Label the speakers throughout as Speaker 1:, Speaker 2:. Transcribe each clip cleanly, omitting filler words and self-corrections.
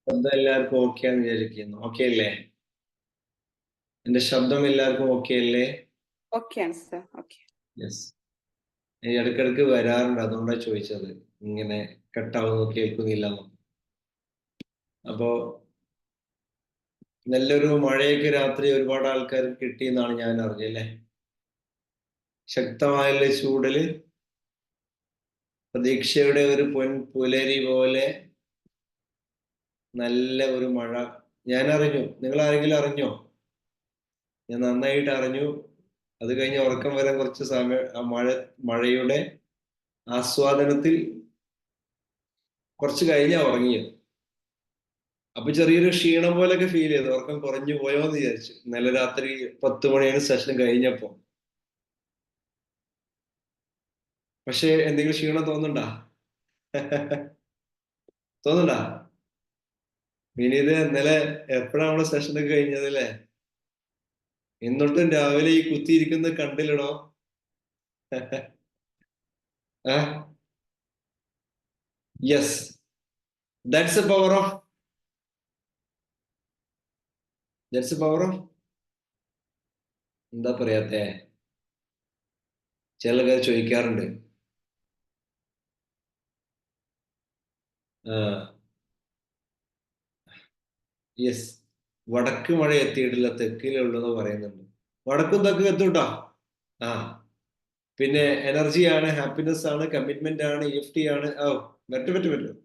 Speaker 1: ശബ്ദം എല്ലാവർക്കും ഓക്കെ ആണെന്ന് വിചാരിക്കുന്നു. ഓക്കെ അല്ലേ? എന്റെ ശബ്ദം എല്ലാവർക്കും ഓക്കെ അല്ലേ?
Speaker 2: ഓക്കെയാണ് സർ. ഓക്കെ.
Speaker 1: യെസ്. ഇടയ്ക്കിടയ്ക്ക് വരാറുണ്ട്, അതുകൊണ്ടാണ് ചോദിച്ചത്. ഇങ്ങനെ കട്ടാവുന്നു, കേൾക്കുന്നില്ലെന്നോ. അപ്പോ നല്ലൊരു മഴയൊക്കെ രാത്രി ഒരുപാട് ആൾക്കാർക്ക് കിട്ടിയെന്നാണ് ഞാൻ അറിഞ്ഞല്ലേ. ശക്തമായുള്ള ചൂടില് പ്രതീക്ഷയുടെ ഒരു പുലരി പോലെ നല്ല ഒരു മഴ ഞാൻ അറിഞ്ഞു. നിങ്ങൾ ആരെങ്കിലും അറിഞ്ഞോ? ഞാൻ നന്നായിട്ട് അറിഞ്ഞു. അത് കഴിഞ്ഞ് ഉറക്കം വരാൻ കുറച്ച് സമയം ആ മഴയുടെ ആസ്വാദനത്തിൽ കുറച്ച് കഴിഞ്ഞാ ഉറങ്ങിയത്. അപ്പൊ ചെറിയൊരു ക്ഷീണം പോലൊക്കെ ഫീൽ ചെയ്തു. ഉറക്കം കുറഞ്ഞു പോയോ എന്ന് വിചാരിച്ചു. ഇന്നലെ രാത്രി 10 മണിയാണ് സെഷൻ കഴിഞ്ഞപ്പോ. പക്ഷെ എന്തെങ്കിലും ക്ഷീണം തോന്നുന്നുണ്ടാ? തോന്നുന്നുണ്ടാ? വിനീത്, ഇന്നലെ എപ്പോഴാ നമ്മളെ സെഷനൊക്കെ കഴിഞ്ഞത് അല്ലേ? എന്നിട്ടും രാവിലെ ഈ കുത്തിയിരിക്കുന്നത് കണ്ടില്ലടോ. Yes, that's a power of എന്താ പറയാത്തെ? ചില ആൾക്കാർ ചോദിക്കാറുണ്ട്, യെസ്, വടക്ക് മഴ എത്തിയിട്ടില്ല, തെക്കിലുള്ളതെന്ന് പറയുന്നുണ്ട്. വടക്കും തെക്കും എത്തൂട്ടാ. ആ, പിന്നെ എനർജിയാണ്, ഹാപ്പിനെസ് ആണ്, കമ്മിറ്റ്മെന്റ് ആണ്, EFT ആണ്. ഓ, പറ്റും.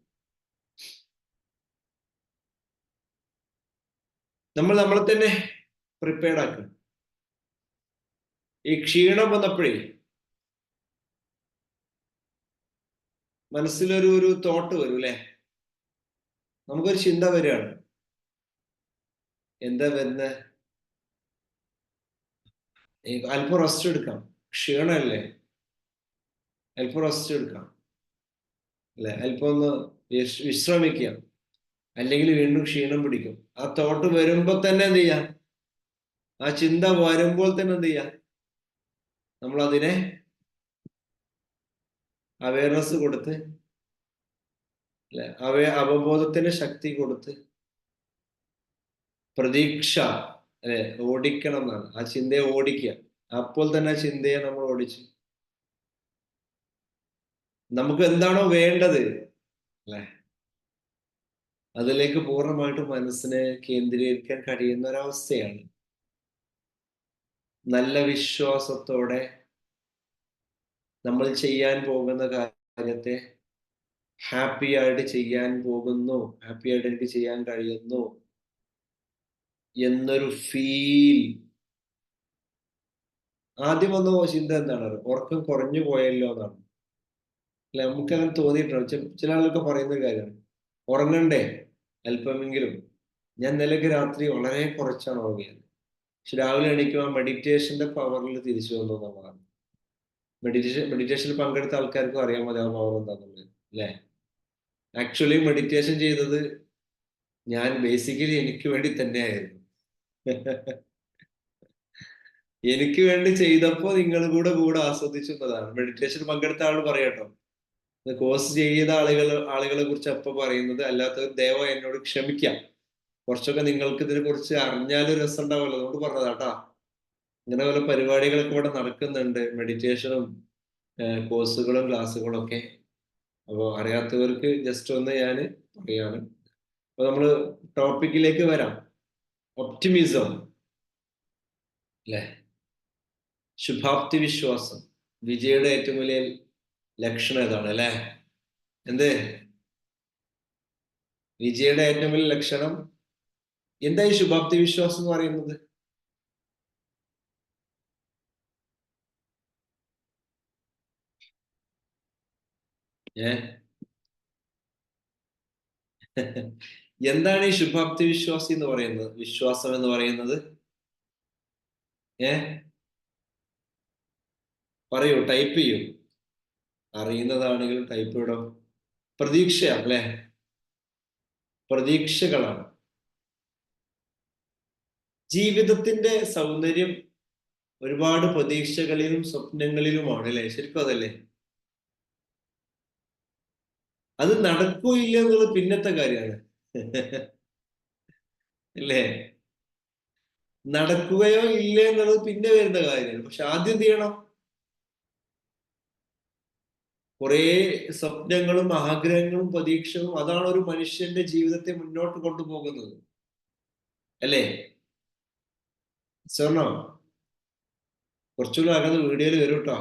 Speaker 1: നമ്മൾ നമ്മളെ തന്നെ പ്രിപ്പയർഡ് ആക്കും. ഈ ക്ഷീണം വന്നപ്പോഴേ മനസ്സിലൊരു തോട്ട് വരും അല്ലെ? നമുക്കൊരു ചിന്ത വരികയാണ്. എന്താ വരുന്നത്? അല്പം റെസ്റ്റ് എടുക്കാം. ക്ഷീണമല്ലേ, അല്പം റെസ്റ്റ് എടുക്കാം അല്ലെ? അല്പം ഒന്ന് വിശ്രമിക്കാം, അല്ലെങ്കിൽ വീണ്ടും ക്ഷീണം പിടിക്കും. ആ തോട്ട് വരുമ്പോ തന്നെ എന്ത് ചെയ്യാം? ആ ചിന്ത വരുമ്പോൾ തന്നെ എന്ത് ചെയ്യാം? നമ്മൾ അതിനെ അവയർനെസ് കൊടുത്ത് അല്ലെ, അവബോധത്തിന് ശക്തി കൊടുത്ത് പ്രതീക്ഷ അല്ലെ ഓടിക്കണം എന്നാണ്. ആ ചിന്തയെ ഓടിക്കുക. അപ്പോൾ തന്നെ ആ ചിന്തയെ നമ്മൾ ഓടിച്ചു. നമുക്ക് എന്താണോ വേണ്ടത് അല്ലെ, അതിലേക്ക് പൂർണ്ണമായിട്ടും മനസ്സിനെ കേന്ദ്രീകരിക്കാൻ കഴിയുന്ന ഒരവസ്ഥയാണ്. നല്ല വിശ്വാസത്തോടെ നമ്മൾ ചെയ്യാൻ പോകുന്ന കാര്യത്തെ ഹാപ്പി ആയിട്ട് ചെയ്യാൻ പോകുന്നു, ഹാപ്പി ആയിട്ട് എനിക്ക് ചെയ്യാൻ കഴിയുന്നു എന്നൊരു ഫീൽ. ആദ്യം വന്ന ചിന്ത എന്താണ്? ഉറക്കം കുറഞ്ഞു പോയല്ലോ എന്നാണ് അല്ലെ? നമുക്ക് അങ്ങനെ തോന്നിയിട്ടുണ്ട്. ചില ആളൊക്കെ പറയുന്ന കാര്യമാണ്, ഉറങ്ങണ്ടേ അല്പമെങ്കിലും. ഞാൻ ഇന്നലെയൊക്കെ രാത്രി വളരെ കുറച്ചാണ് ഉറങ്ങിയത്. പക്ഷെ രാവിലെ എണീക്കുമ്പോൾ മെഡിറ്റേഷന്റെ പവറിൽ തിരിച്ചു വന്നു എന്നുള്ളതാണ്. മെഡിറ്റേഷനിൽ പങ്കെടുത്ത ആൾക്കാർക്കും അറിയാൻ മതി ആ പവർ എന്താണെന്നുള്ളത് അല്ലെ? ആക്ച്വലി മെഡിറ്റേഷൻ ചെയ്തത് ഞാൻ ബേസിക്കലി എനിക്ക് വേണ്ടി തന്നെയായിരുന്നു. എനിക്ക് വേണ്ടി ചെയ്തപ്പോ നിങ്ങൾ കൂടെ ആസ്വദിച്ചു എന്നതാണ്. മെഡിറ്റേഷൻ പങ്കെടുത്ത ആൾ പറയട്ടോ. കോഴ്സ് ചെയ്ത ആളുകളെ കുറിച്ച് അപ്പൊ പറയുന്നത്. അല്ലാത്തവർ ദയവായി എന്നോട് ക്ഷമിക്കാം. കുറച്ചൊക്കെ നിങ്ങൾക്ക് ഇതിനെ കുറിച്ച് അറിഞ്ഞാലും രസം ഉണ്ടാവുമല്ലോ, അതുകൊണ്ട് പറഞ്ഞതാട്ടാ. ഇങ്ങനെ പല പരിപാടികളൊക്കെ ഇവിടെ നടക്കുന്നുണ്ട്, മെഡിറ്റേഷനും കോഴ്സുകളും ക്ലാസ്സുകളും ഒക്കെ. അപ്പോൾ അറിയാത്തവർക്ക് ജസ്റ്റ് ഒന്ന് ഞാൻ പറയാണ്. അപ്പൊ നമ്മള് ടോപ്പിക്കിലേക്ക് വരാം. ഒപ്റ്റിമിസം അല്ലെ, ശുഭാപ്തി വിശ്വാസം. വിജയുടെ ഏറ്റവും വലിയ ലക്ഷണം ഏതാണ് അല്ലെ? എന്ത്? വിജയുടെ ഏറ്റവും വലിയ ലക്ഷണം എന്താ ഈ ശുഭാപ്തി വിശ്വാസം എന്ന് പറയുന്നത്? എന്താണ് ഈ ശുഭാപ്തി വിശ്വാസി എന്ന് പറയുന്നത്, വിശ്വാസം എന്ന് പറയുന്നത്? പറയൂ, ടൈപ്പ് ചെയ്യൂ. അറിയുന്നതാണെങ്കിൽ ടൈപ്പ് ഇടും. പ്രതീക്ഷയാണ് അല്ലെ? പ്രതീക്ഷകളാണ്. ജീവിതത്തിന്റെ സൗന്ദര്യം ഒരുപാട് പ്രതീക്ഷകളിലും സ്വപ്നങ്ങളിലുമാണ് അല്ലെ? ശരിക്കും അതല്ലേ? അത് നടക്കോ ഇല്ല എന്നുള്ളത് പിന്നത്തെ കാര്യമാണ്. അല്ലേ? നടക്കുകയോ ഇല്ലേ എന്നുള്ളത് പിന്നെ വരുന്ന കാര്യമാണ്. പക്ഷെ ആദ്യം എന്ത് ചെയ്യണം? കുറേ സ്വപ്നങ്ങളും ആഗ്രഹങ്ങളും പ്രതീക്ഷകളും അതാണ് ഒരു മനുഷ്യന്റെ ജീവിതത്തെ മുന്നോട്ട് കൊണ്ടുപോകുന്നത്. അല്ലേ? സ്വർണോ കുറച്ചുകൂടെ അകന്ന് വീഡിയോയിൽ വരും കേട്ടോ.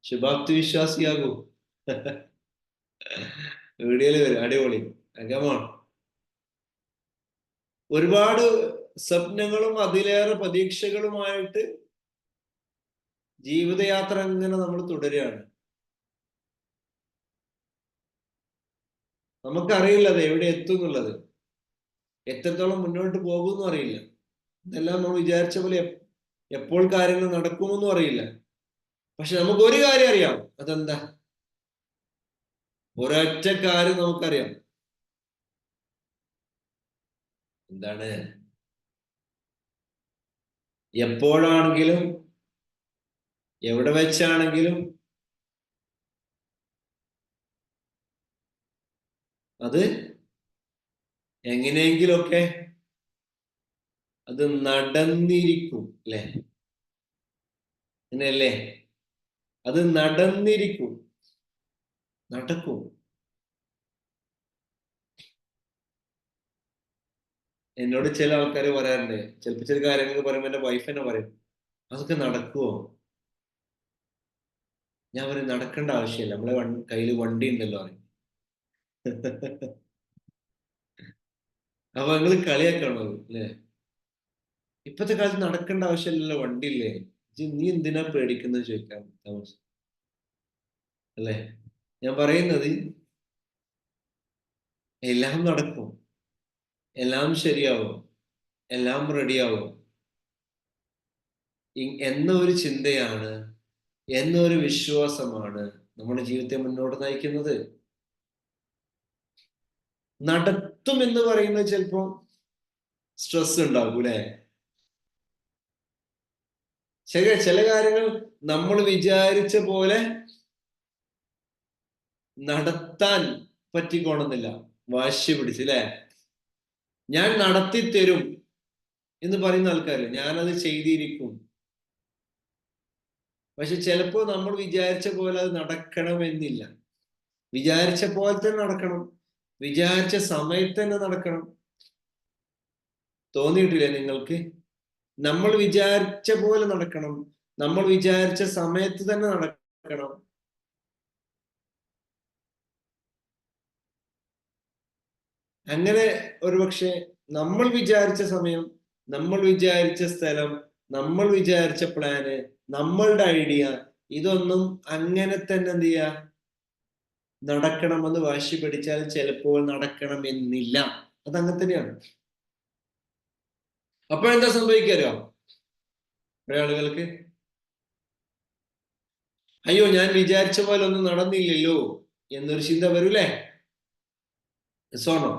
Speaker 1: ശുഭാപ്തി വിശ്വാസിയാകൂ. വീഡിയോയിൽ വരും. അടിപൊളി. അഗമാണ്. ഒരുപാട് സ്വപ്നങ്ങളും അതിലേറെ പ്രതീക്ഷകളുമായിട്ട് ജീവിതയാത്ര അങ്ങനെ നമ്മൾ തുടരുകയാണ്. നമുക്കറിയില്ല അത് എവിടെ എത്തും എന്നുള്ളത്, എത്രത്തോളം മുന്നോട്ട് പോകുമെന്നും അറിയില്ല. ഇതെല്ലാം നമ്മൾ വിചാരിച്ച പോലെ എപ്പോൾ കാര്യങ്ങൾ നടക്കുമെന്നും അറിയില്ല. പക്ഷെ നമുക്ക് ഒരു കാര്യം അറിയാം. അതെന്താ? ഒരൊറ്റ കാര്യം നമുക്കറിയാം. എന്താണ്? എപ്പോഴാണെങ്കിലും എവിടെ വെച്ചാണെങ്കിലും അത് എങ്ങനെയെങ്കിലൊക്കെ അത് നടന്നിരിക്കും. അല്ലെ? അങ്ങനെയല്ലേ? അത് നടന്നിരിക്കും, നടക്കും. എന്നോട് ചില ആൾക്കാർ പറയാറുണ്ട്, ചിലപ്പോ ചില കാര്യങ്ങൾ പറയുമ്പോ എന്റെ വൈഫ് തന്നെ പറയും, അതൊക്കെ നടക്കുവോ? ഞാൻ പറയും നടക്കേണ്ട ആവശ്യമില്ല, നമ്മളെ കയ്യിൽ വണ്ടി ഉണ്ടല്ലോ പറയും. അപ്പൊ നിങ്ങൾ കളിയാക്കണോ? അല്ലേ? ഇപ്പത്തെ കാലത്ത് നടക്കേണ്ട ആവശ്യമില്ലല്ലോ, വണ്ടി ഇല്ലേ? നീ എന്തിനാ പേടിക്കുന്നത് ചോദിക്കാൻ താമസം. അല്ലേ? ഞാൻ പറയുന്നത് എല്ലാം നടക്കും, എല്ലാം ശരിയാവും, എല്ലാം റെഡിയാവും എന്ന ഒരു ചിന്തയാണ്, എന്നൊരു വിശ്വാസമാണ് നമ്മുടെ ജീവിതത്തെ മുന്നോട്ട് നയിക്കുന്നത്. നടത്തും എന്ന് പറയുന്നത് ചിലപ്പോ സ്ട്രെസ് ഉണ്ടാകും. അല്ലെ? ചില കാര്യങ്ങൾ നമ്മൾ വിചാരിച്ച പോലെ നടത്താൻ പറ്റിക്കോണമെന്നില്ല. വാശി പിടിച്ച്, അല്ലെ? ഞാൻ നടത്തി തരും എന്ന് പറയുന്ന ആൾക്കാര്, ഞാനത് ചെയ്തിരിക്കും. പക്ഷെ ചിലപ്പോ നമ്മൾ വിചാരിച്ച പോലെ അത് നടക്കണമെന്നില്ല. വിചാരിച്ച പോലെ തന്നെ നടക്കണം, വിചാരിച്ച സമയത്ത് തന്നെ നടക്കണം. തോന്നിയിട്ടില്ലേ നിങ്ങൾക്ക്? നമ്മൾ വിചാരിച്ച പോലെ നടക്കണം, നമ്മൾ വിചാരിച്ച സമയത്ത് തന്നെ നടക്കണം. അങ്ങനെ ഒരുപക്ഷെ നമ്മൾ വിചാരിച്ച സമയം, നമ്മൾ വിചാരിച്ച സ്ഥലം, നമ്മൾ വിചാരിച്ച പ്ലാന്, നമ്മളുടെ ഐഡിയ, ഇതൊന്നും അങ്ങനെ തന്നെ എന്ത് ചെയ്യാ നടക്കണമെന്ന് വാശി പിടിച്ചാൽ ചിലപ്പോൾ നടക്കണമെന്നില്ല. അതങ്ങനെ തന്നെയാണ്. അപ്പോഴെന്താ സംഭവിക്കാരോ? കുറെ ആളുകൾക്ക് അയ്യോ ഞാൻ വിചാരിച്ച പോലെ ഒന്നും നടന്നില്ലല്ലോ എന്നൊരു ചിന്ത വരൂലേ? സോണോ?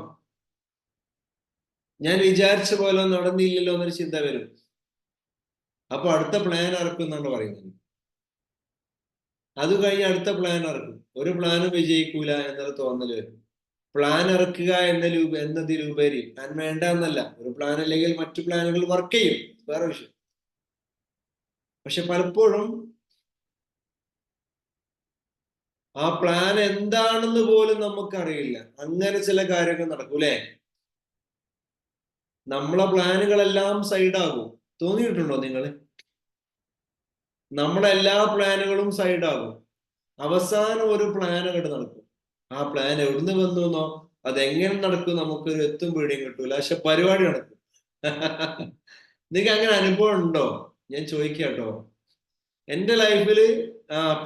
Speaker 1: ഞാൻ വിചാരിച്ച പോലെ ഒന്നും നടന്നില്ലല്ലോ എന്നൊരു ചിന്ത വരും. അപ്പൊ അടുത്ത പ്ലാൻ ഇറക്കും എന്നാണ് പറയുന്നത്. അത് കഴിഞ്ഞ് അടുത്ത പ്ലാൻ ഇറക്കും. ഒരു പ്ലാനും വിജയിക്കൂല എന്നൊരു തോന്നൽ വരും. പ്ലാൻ ഇറക്കുക എന്നതിലുപരി പ്ലാൻ വേണ്ട എന്നല്ല, ഒരു പ്ലാൻ അല്ലെങ്കിൽ മറ്റു പ്ലാനുകൾ വർക്ക് ചെയ്യും, വേറെ വിഷയം. പക്ഷെ പലപ്പോഴും ആ പ്ലാൻ എന്താണെന്ന് പോലും നമുക്കറിയില്ല. അങ്ങനെ ചില കാര്യങ്ങൾ നടക്കൂലേ? നമ്മളെ പ്ലാനുകളെല്ലാം സൈഡാകും. തോന്നിയിട്ടുണ്ടോ നിങ്ങൾ? നമ്മുടെ എല്ലാ പ്ലാനുകളും സൈഡാകും. അവസാനം ഒരു പ്ലാൻ അങ്ങോട്ട് നടക്കും. ആ പ്ലാൻ എവിടുന്ന് വന്നു അതെങ്ങനെ നടക്കും നമുക്കൊരു എത്തും പിടിയും കിട്ടൂല. പക്ഷെ പരിപാടി നടക്കും. നിങ്ങൾക്ക് അങ്ങനെ അനുഭവം ഉണ്ടോ? ഞാൻ ചോദിക്കാട്ടോ. എന്റെ ലൈഫില്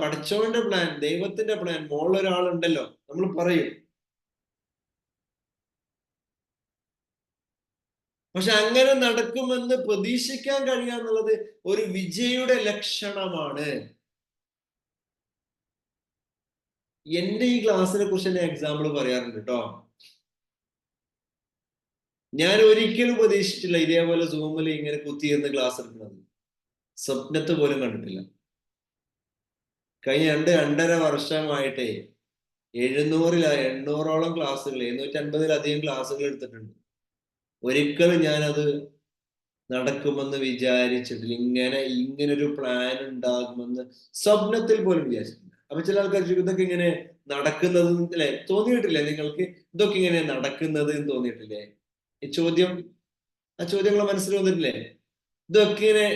Speaker 1: പഠിച്ചവന്റെ പ്ലാൻ, ദൈവത്തിന്റെ പ്ലാൻ, മോളൊരാളുണ്ടല്ലോ നമ്മൾ പറയും. പക്ഷെ അങ്ങനെ നടക്കുമെന്ന് പ്രതീക്ഷിക്കാൻ കഴിയുക എന്നുള്ളത് ഒരു വിജയുടെ ലക്ഷണമാണ്. എന്റെ ഈ ക്ലാസ്സിനെ കുറിച്ച് ഞാൻ എക്സാമ്പിൾ പറയാറുണ്ട് കേട്ടോ. ഞാൻ ഒരിക്കലും പ്രതീക്ഷിച്ചില്ല ഇതേപോലെ സൂമിൽ ഇങ്ങനെ കുത്തിയിരുന്ന് ക്ലാസ് എടുക്കുന്നത്. സ്വപ്നത്ത് പോലും കണ്ടിട്ടില്ല. കഴിഞ്ഞ 2-2.5 വർഷമായിട്ടേ 800-ഓളം ക്ലാസ്സുകൾ, 750-ലധികം ക്ലാസ്സുകൾ എടുത്തിട്ടുണ്ട്. ഒരിക്കലും ഞാനത് നടക്കുമെന്ന് വിചാരിച്ചിട്ടില്ല. ഇങ്ങനൊരു പ്ലാൻ ഉണ്ടാകുമെന്ന് സ്വപ്നത്തിൽ പോലും വിചാരിച്ചിട്ടില്ല. അപ്പൊ ചില ആൾക്കാർ ചോദിക്കും, ഇതൊക്കെ ഇങ്ങനെ നടക്കുന്നത് അല്ലെ, തോന്നിയിട്ടില്ലേ നിങ്ങൾക്ക്? ഇതൊക്കെ ഇങ്ങനെ നടക്കുന്നത് എന്ന് തോന്നിയിട്ടില്ലേ? ഈ ചോദ്യം, ആ ചോദ്യങ്ങളെ മനസ്സിൽ വന്നിട്ടില്ലേ? ഇതൊക്കെ ഇങ്ങനെ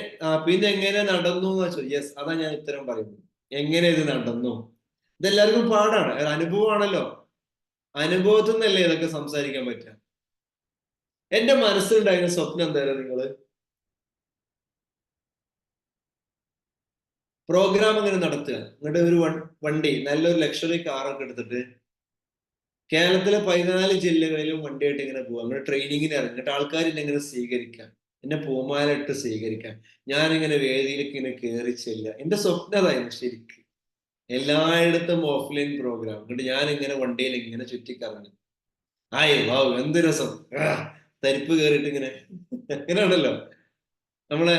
Speaker 1: പിന്നെ എങ്ങനെ നടന്നു എന്നാ ചോദിച്ചു. യെസ്, അതാ ഞാൻ ഉത്തരം പറയുന്നത്. എങ്ങനെ ഇത് നടന്നു? ഇതെല്ലാവർക്കും പാടാണ്, ഒരു അനുഭവമാണല്ലോ. അനുഭവത്തിൽ നിന്നല്ലേ ഇതൊക്കെ സംസാരിക്കാൻ പറ്റുക. എന്റെ മനസ്സിലുണ്ടായിരുന്ന സ്വപ്നം എന്തായാലും നിങ്ങള് പ്രോഗ്രാം ഇങ്ങനെ നടത്തുക. എന്നിട്ട് ഒരു വണ്ടി, നല്ലൊരു ലക്ഷറി കാറൊക്കെ എടുത്തിട്ട് കേരളത്തിലെ 14 ജില്ലകളിലും വണ്ടിയായിട്ട് ഇങ്ങനെ പോവാം. അങ്ങനെ ട്രെയിനിങ്ങിന് ഇറങ്ങിയിട്ട് ആൾക്കാർ എന്നെ ഇങ്ങനെ സ്വീകരിക്കാം, എന്നെ പൂമാലയിട്ട് സ്വീകരിക്കാം. ഞാനിങ്ങനെ വേദിയിലേക്ക് ഇങ്ങനെ കയറി ചെല്ലുക. എന്റെ സ്വപ്നതായിരുന്നു ശരിക്ക്. എല്ലായിടത്തും ഓഫ്ലൈൻ പ്രോഗ്രാം. എന്നിട്ട് ഞാൻ ഇങ്ങനെ വണ്ടിയിൽ ഇങ്ങനെ ചുറ്റിക്കറങ്ങി. ആയി വാവ്, എന്ത് രസം. തരിപ്പ് കയറിയിട്ട് ഇങ്ങനെ അങ്ങനെയാണല്ലോ നമ്മളെ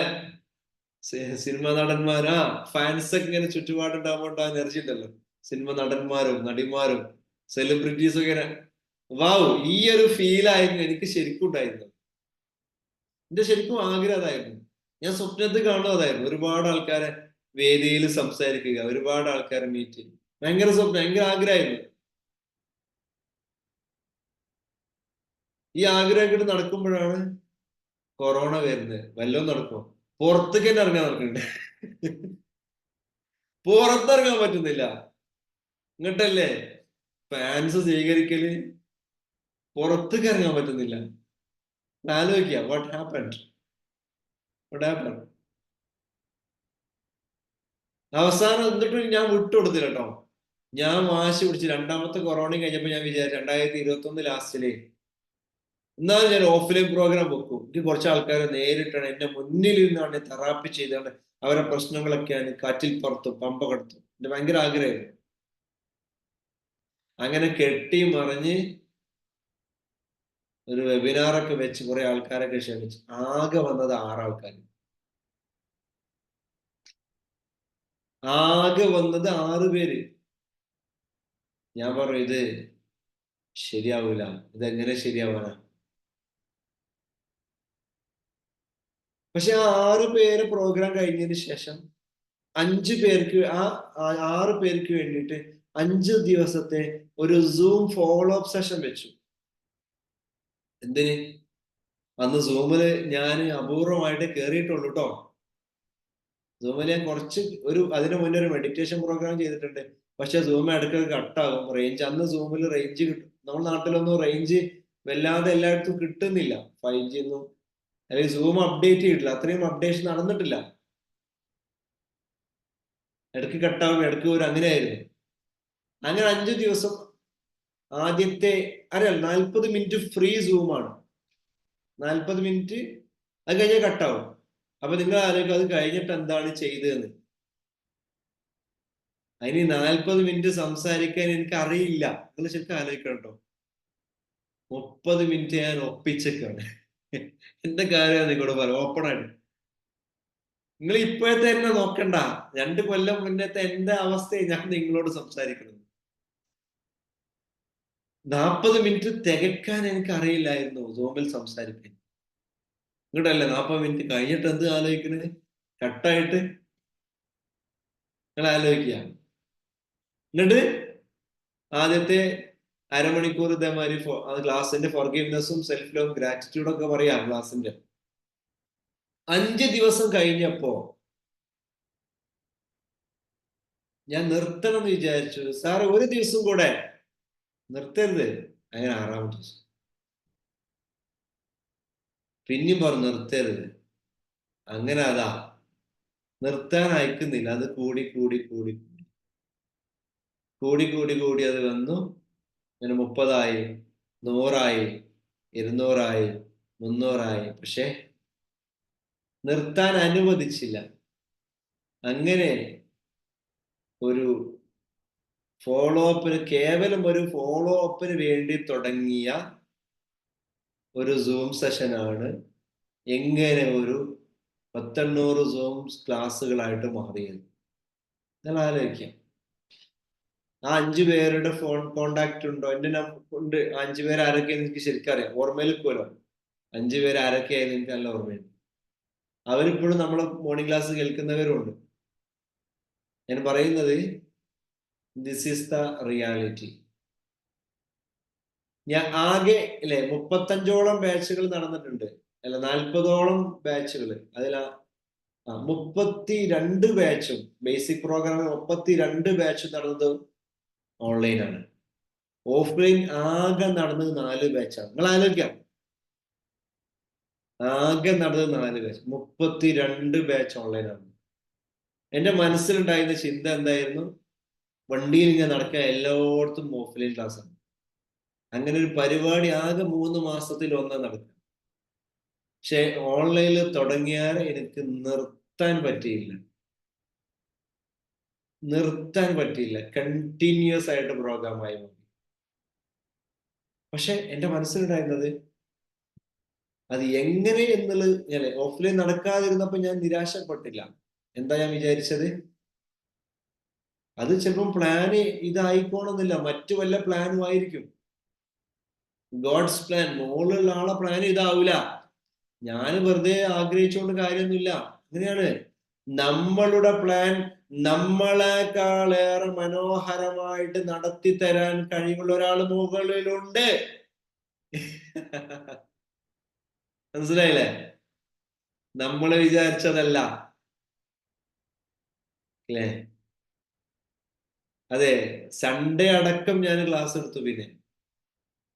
Speaker 1: സിനിമ നടന്മാരാ, ഫാൻസ് ഒക്കെ ഇങ്ങനെ ചുറ്റുപാടുണ്ടാകുമ്പോൾ എനർജി ഉണ്ടല്ലോ. സിനിമ നടന്മാരും നടിമാരും സെലിബ്രിറ്റീസും ഇങ്ങനെ. വാവ്, ഈ ഒരു ഫീൽ ആയിരുന്നു എനിക്ക് ശരിക്കും ഉണ്ടായിരുന്നത്. എന്റെ ശരിക്കും ആഗ്രഹം അതായിരുന്നു. ഞാൻ സ്വപ്നത്തിൽ കാണുന്നതായിരുന്നു. ഒരുപാട് ആൾക്കാരെ വേദിയിൽ സംസാരിക്കുക, ഒരുപാട് ആൾക്കാരെ മീറ്റ് ചെയ്യുക. ഭയങ്കര സ്വപ്നം, ഭയങ്കര ആഗ്രഹമായിരുന്നു. ഈ ആഗ്രഹമായിട്ട് നടക്കുമ്പോഴാണ് കൊറോണ വരുന്നത്. വല്ലതും നടക്കുമോ? പുറത്തേക്ക് തന്നെ ഇറങ്ങാൻ നടക്കുന്നുണ്ട്. പുറത്തിറങ്ങാൻ പറ്റുന്നില്ല. ഇങ്ങട്ടല്ലേ ഫാൻസ് സ്വീകരിക്കല്, പുറത്തേക്ക് ഇറങ്ങാൻ പറ്റുന്നില്ല. ആലോചിക്കുക, വാട്ട് ഹാപ്പൻഡ്. അവസാനം എന്നിട്ടും ഞാൻ വിട്ടുകൊടുത്തില്ല കേട്ടോ. ഞാൻ വാശി പിടിച്ച് രണ്ടാമത്തെ കൊറോണയും കഴിഞ്ഞപ്പോ ഞാൻ വിചാരിച്ചു 2021 ലാസ്റ്റില് എന്നാലും ഞാൻ ഓഫ്ലൈൻ പ്രോഗ്രാം വെക്കും. എനിക്ക് കുറച്ച് ആൾക്കാരെ നേരിട്ടാണ് എന്റെ മുന്നിൽ നിന്നാണ് തെറാപ്പി ചെയ്താണ് അവരെ പ്രശ്നങ്ങളൊക്കെയാണ് കാറ്റിൽ പറത്തും, പമ്പ കടത്തും. എന്റെ ഭയങ്കര ആഗ്രഹമായിരുന്നു. അങ്ങനെ കെട്ടി മറിഞ്ഞ് ഒരു വെബിനാറൊക്കെ വെച്ച് കുറെ ആൾക്കാരൊക്കെ ക്ഷണിച്ചു. ആകെ വന്നത് 6 ആൾക്കാർ. ആകെ വന്നത് 6 പേര്. ഞാൻ പറഞ്ഞു, ഇത് ശരിയാവൂല, ഇതെങ്ങനെ ശരിയാവാനാ? പക്ഷെ ആ 6 പേര് പ്രോഗ്രാം കഴിഞ്ഞതിന് ശേഷം 5 പേർക്ക്, ആ 6 പേർക്ക് വേണ്ടിയിട്ട് 5 ദിവസത്തെ ഒരു സൂം ഫോളോ അപ്പ് സെഷൻ വെച്ചു. എന്തിന്? അന്ന് സൂമില് ഞാൻ അപൂർവമായിട്ട് കേറിയിട്ടുള്ളൂ കേട്ടോ. സൂമിൽ ഞാൻ കുറച്ച് അതിനു മുന്നേ ഒരു മെഡിറ്റേഷൻ പ്രോഗ്രാം ചെയ്തിട്ടുണ്ട്. പക്ഷെ സൂം ഇടയ്ക്ക് കട്ടാകും റേഞ്ച്. അന്ന് സൂമിൽ റേഞ്ച് കിട്ടും. നമ്മുടെ നാട്ടിലൊന്നും റേഞ്ച് വല്ലാതെ എല്ലായിടത്തും കിട്ടുന്നില്ല. 5G ഒന്നും, അല്ലെങ്കിൽ സൂം അപ്ഡേറ്റ് ചെയ്തിട്ടില്ല, അത്രയും അപ്ഡേഷൻ നടന്നിട്ടില്ല. ഇടയ്ക്ക് കട്ടാവും, ഇടയ്ക്ക് വരും, അങ്ങനെയായിരുന്നു. അങ്ങനെ 5 ദിവസം ആദ്യത്തെ അറിയാം 40 മിനിറ്റ് ഫ്രീ സൂമാണ്. 40 മിനിറ്റ്, അത് കഴിഞ്ഞാൽ കട്ടാവും. അപ്പൊ നിങ്ങൾ ആലോചിക്കും അത് കഴിഞ്ഞിട്ട് എന്താണ് ചെയ്തതെന്ന്. അതിന് 40 മിനിറ്റ് സംസാരിക്കാൻ എനിക്ക് അറിയില്ല. നിങ്ങൾ ശരിക്കും ആലോചിക്കണം കേട്ടോ. 30 മിനിറ്റ് ഞാൻ ഒപ്പിച്ചൊക്കെയാണ്. എന്റെ കാര്യം നിങ്ങളോട് പറയാം ഓപ്പൺ ആയിട്ട്. നിങ്ങൾ ഇപ്പോഴത്തെ എന്നെ നോക്കണ്ട, 2 കൊല്ലം മുന്നത്തെ എന്റെ അവസ്ഥയെ ഞാൻ നിങ്ങളോട് സംസാരിക്കുന്നത്. 40 മിനിറ്റ് തികക്കാൻ എനിക്ക് അറിയില്ലായിരുന്നു സൂമിൽ സംസാരിക്കാൻ. ഇങ്ങോട്ടല്ലേ 40 മിനിറ്റ് കഴിഞ്ഞിട്ട് എന്ത് ആലോചിക്കുന്നത്? കട്ടായിട്ട് നിങ്ങൾ ആലോചിക്കുക. എന്നിട്ട് ആദ്യത്തെ അരമണിക്കൂർ ഇതേമാതിരി ക്ലാസ്സിന്റെ ഫോർഗീവ്നെസ്സും സെൽഫ് ലവും ഗ്രാറ്റിറ്റ്യൂഡും ഒക്കെ പറയാം ക്ലാസ്സിന്റെ. 5 ദിവസം കഴിഞ്ഞപ്പോ ഞാൻ നിർത്തണം എന്ന് വിചാരിച്ചു. സാറ് ഒരു ദിവസം കൂടെ നിർത്തരുത്. അങ്ങനെ 6-ാമത്തെ ദിവസം പിന്നെയും പറഞ്ഞു നിർത്തരുത്. അങ്ങനെ അതാ നിർത്താൻ അയക്കുന്നില്ല. അത് കൂടി കൂടി കൂടി കൂടി കൂടി കൂടി അത് വന്നു. അങ്ങനെ 30-ആയി, 100-ആയി, 200-ആയി, 300-ആയി. പക്ഷെ നിർത്താൻ അനുവദിച്ചില്ല. അങ്ങനെ ഒരു ഫോളോ അപ്പിന്, കേവലം ഒരു ഫോളോ അപ്പിന് വേണ്ടി തുടങ്ങിയ ഒരു സൂം സെഷനാണ് എങ്ങനെ ഒരു 1,800 സൂം ക്ലാസ്സുകളായിട്ട് മാറിയത്. ഞാൻ ആലോചിക്കാം. ആ 5 പേരുടെ ഫോൺ കോണ്ടാക്ട് ഉണ്ടോ? എന്റെ ഉണ്ട്. 5 പേര് ആരൊക്കെയെന്ന് എനിക്ക് ശരിക്കും അറിയാം, ഓർമ്മയിൽ പോലും. 5 പേര് ആരൊക്കെയായിരുന്നു എനിക്ക് നല്ല ഓർമ്മയുണ്ട്. അവരിപ്പോഴും നമ്മളെ മോർണിംഗ് ക്ലാസ് കേൾക്കുന്നവരുണ്ട്. ഞാൻ പറയുന്നത് ദിസ് ഈസ് ദ റിയാലിറ്റി. ഞാൻ ആകെ അല്ലെ 35ഓളം ബാച്ചുകൾ നടന്നിട്ടുണ്ട്, അല്ല 40ഓളം ബാച്ചുകൾ. അതിൽ 32 ബാച്ചും ബേസിക് പ്രോഗ്രാമിൽ 32 ബാച്ചും നടന്നത് ഓൺലൈനാണ്. ഓഫ്ലൈൻ ആകെ നടന്നത് 4 ബാച്ചാണ്. നിങ്ങൾ ആലോചിക്കാം, ആകെ നടന്നത് 4 ബാച്ച്, 32 ബാച്ച് ഓൺലൈനാണ്. എന്റെ മനസ്സിലുണ്ടായിരുന്ന ചിന്ത എന്തായിരുന്നു? വണ്ടിയിൽ ഞാൻ നടക്കുക, എല്ലായിടത്തും ഓഫ്ലൈൻ ക്ലാസ് ആണ്. അങ്ങനെ ഒരു പരിപാടി ആകെ 3 മാസത്തിൽ ഒന്ന് നടക്കും. പക്ഷെ ഓൺലൈനിൽ തുടങ്ങിയാൽ എനിക്ക് നിർത്താൻ പറ്റിയില്ല. കണ്ടിന്യൂസ് ആയിട്ട് പ്രോഗ്രാമായി മാറി. പക്ഷെ എന്റെ മനസ്സിലുണ്ടായിരുന്നത് അത് എങ്ങനെ എന്നുള്ളത്, ഞാൻ ഓഫ്ലൈൻ നടക്കാതിരുന്നപ്പോ ഞാൻ നിരാശപ്പെട്ടില്ല. എന്താ ഞാൻ വിചാരിച്ചത്? അത് ചിലപ്പം പ്ലാന് ഇതായിക്കോണമെന്നില്ല, മറ്റു വല്ല പ്ലാനും ആയിരിക്കും. ഗോഡ്സ് പ്ലാൻ, മുകളിലുള്ള ആളെ പ്ലാൻ ഇതാവൂല. ഞാൻ വെറുതെ ആഗ്രഹിച്ചുകൊണ്ട് കാര്യമൊന്നുമില്ല. അങ്ങനെയാണ് നമ്മളുടെ പ്ലാൻ നമ്മളെക്കാളേറെ മനോഹരമായിട്ട് നടത്തി തരാൻ കഴിവുള്ള ഒരാൾ മുകളിലുണ്ട്. മനസ്സിലായില്ലേ? നമ്മള് വിചാരിച്ചതല്ല അല്ലേ? അതെ, സൺഡേ അടക്കം ഞാൻ ക്ലാസ് എടുത്തു. പിന്നെ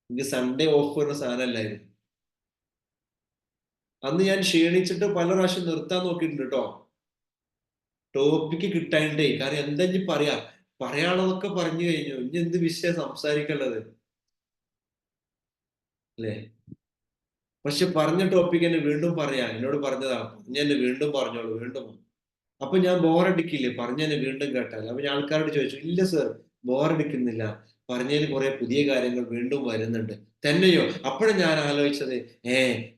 Speaker 1: എനിക്ക് സൺഡേ ഓഫ് വരുന്ന സാധനമല്ലായിരുന്നു. അന്ന് ഞാൻ ക്ഷീണിച്ചിട്ട് പല പ്രാവശ്യം നിർത്താൻ നോക്കിയിട്ടുണ്ട് കേട്ടോ. ടോപ്പിക്ക് കിട്ടാണ്ടേ. കാരണം എന്താ ഇനി പറയാനുള്ളതൊക്കെ പറഞ്ഞു കഴിഞ്ഞു, ഇനി എന്ത് വിഷയം സംസാരിക്കേണ്ടത് അല്ലേ? പക്ഷെ പറഞ്ഞ ടോപ്പിക് എന്നെ വീണ്ടും പറയാം, എന്നോട് പറഞ്ഞതാ, പറഞ്ഞ എന്നെ വീണ്ടും പറഞ്ഞോളൂ, വീണ്ടും. അപ്പൊ ഞാൻ ബോറടിക്കില്ലേ പറഞ്ഞെന്നെ വീണ്ടും കേട്ടാൽ? അപ്പൊ ഞാൻ ആൾക്കാരോട് ചോദിച്ചു, ഇല്ല സർ, ബോറടിക്കുന്നില്ല, പറഞ്ഞതിൽ കുറെ പുതിയ കാര്യങ്ങൾ വീണ്ടും വരുന്നുണ്ട്. തന്നെയോ? അപ്പോഴും ഞാൻ ആലോചിച്ചത്,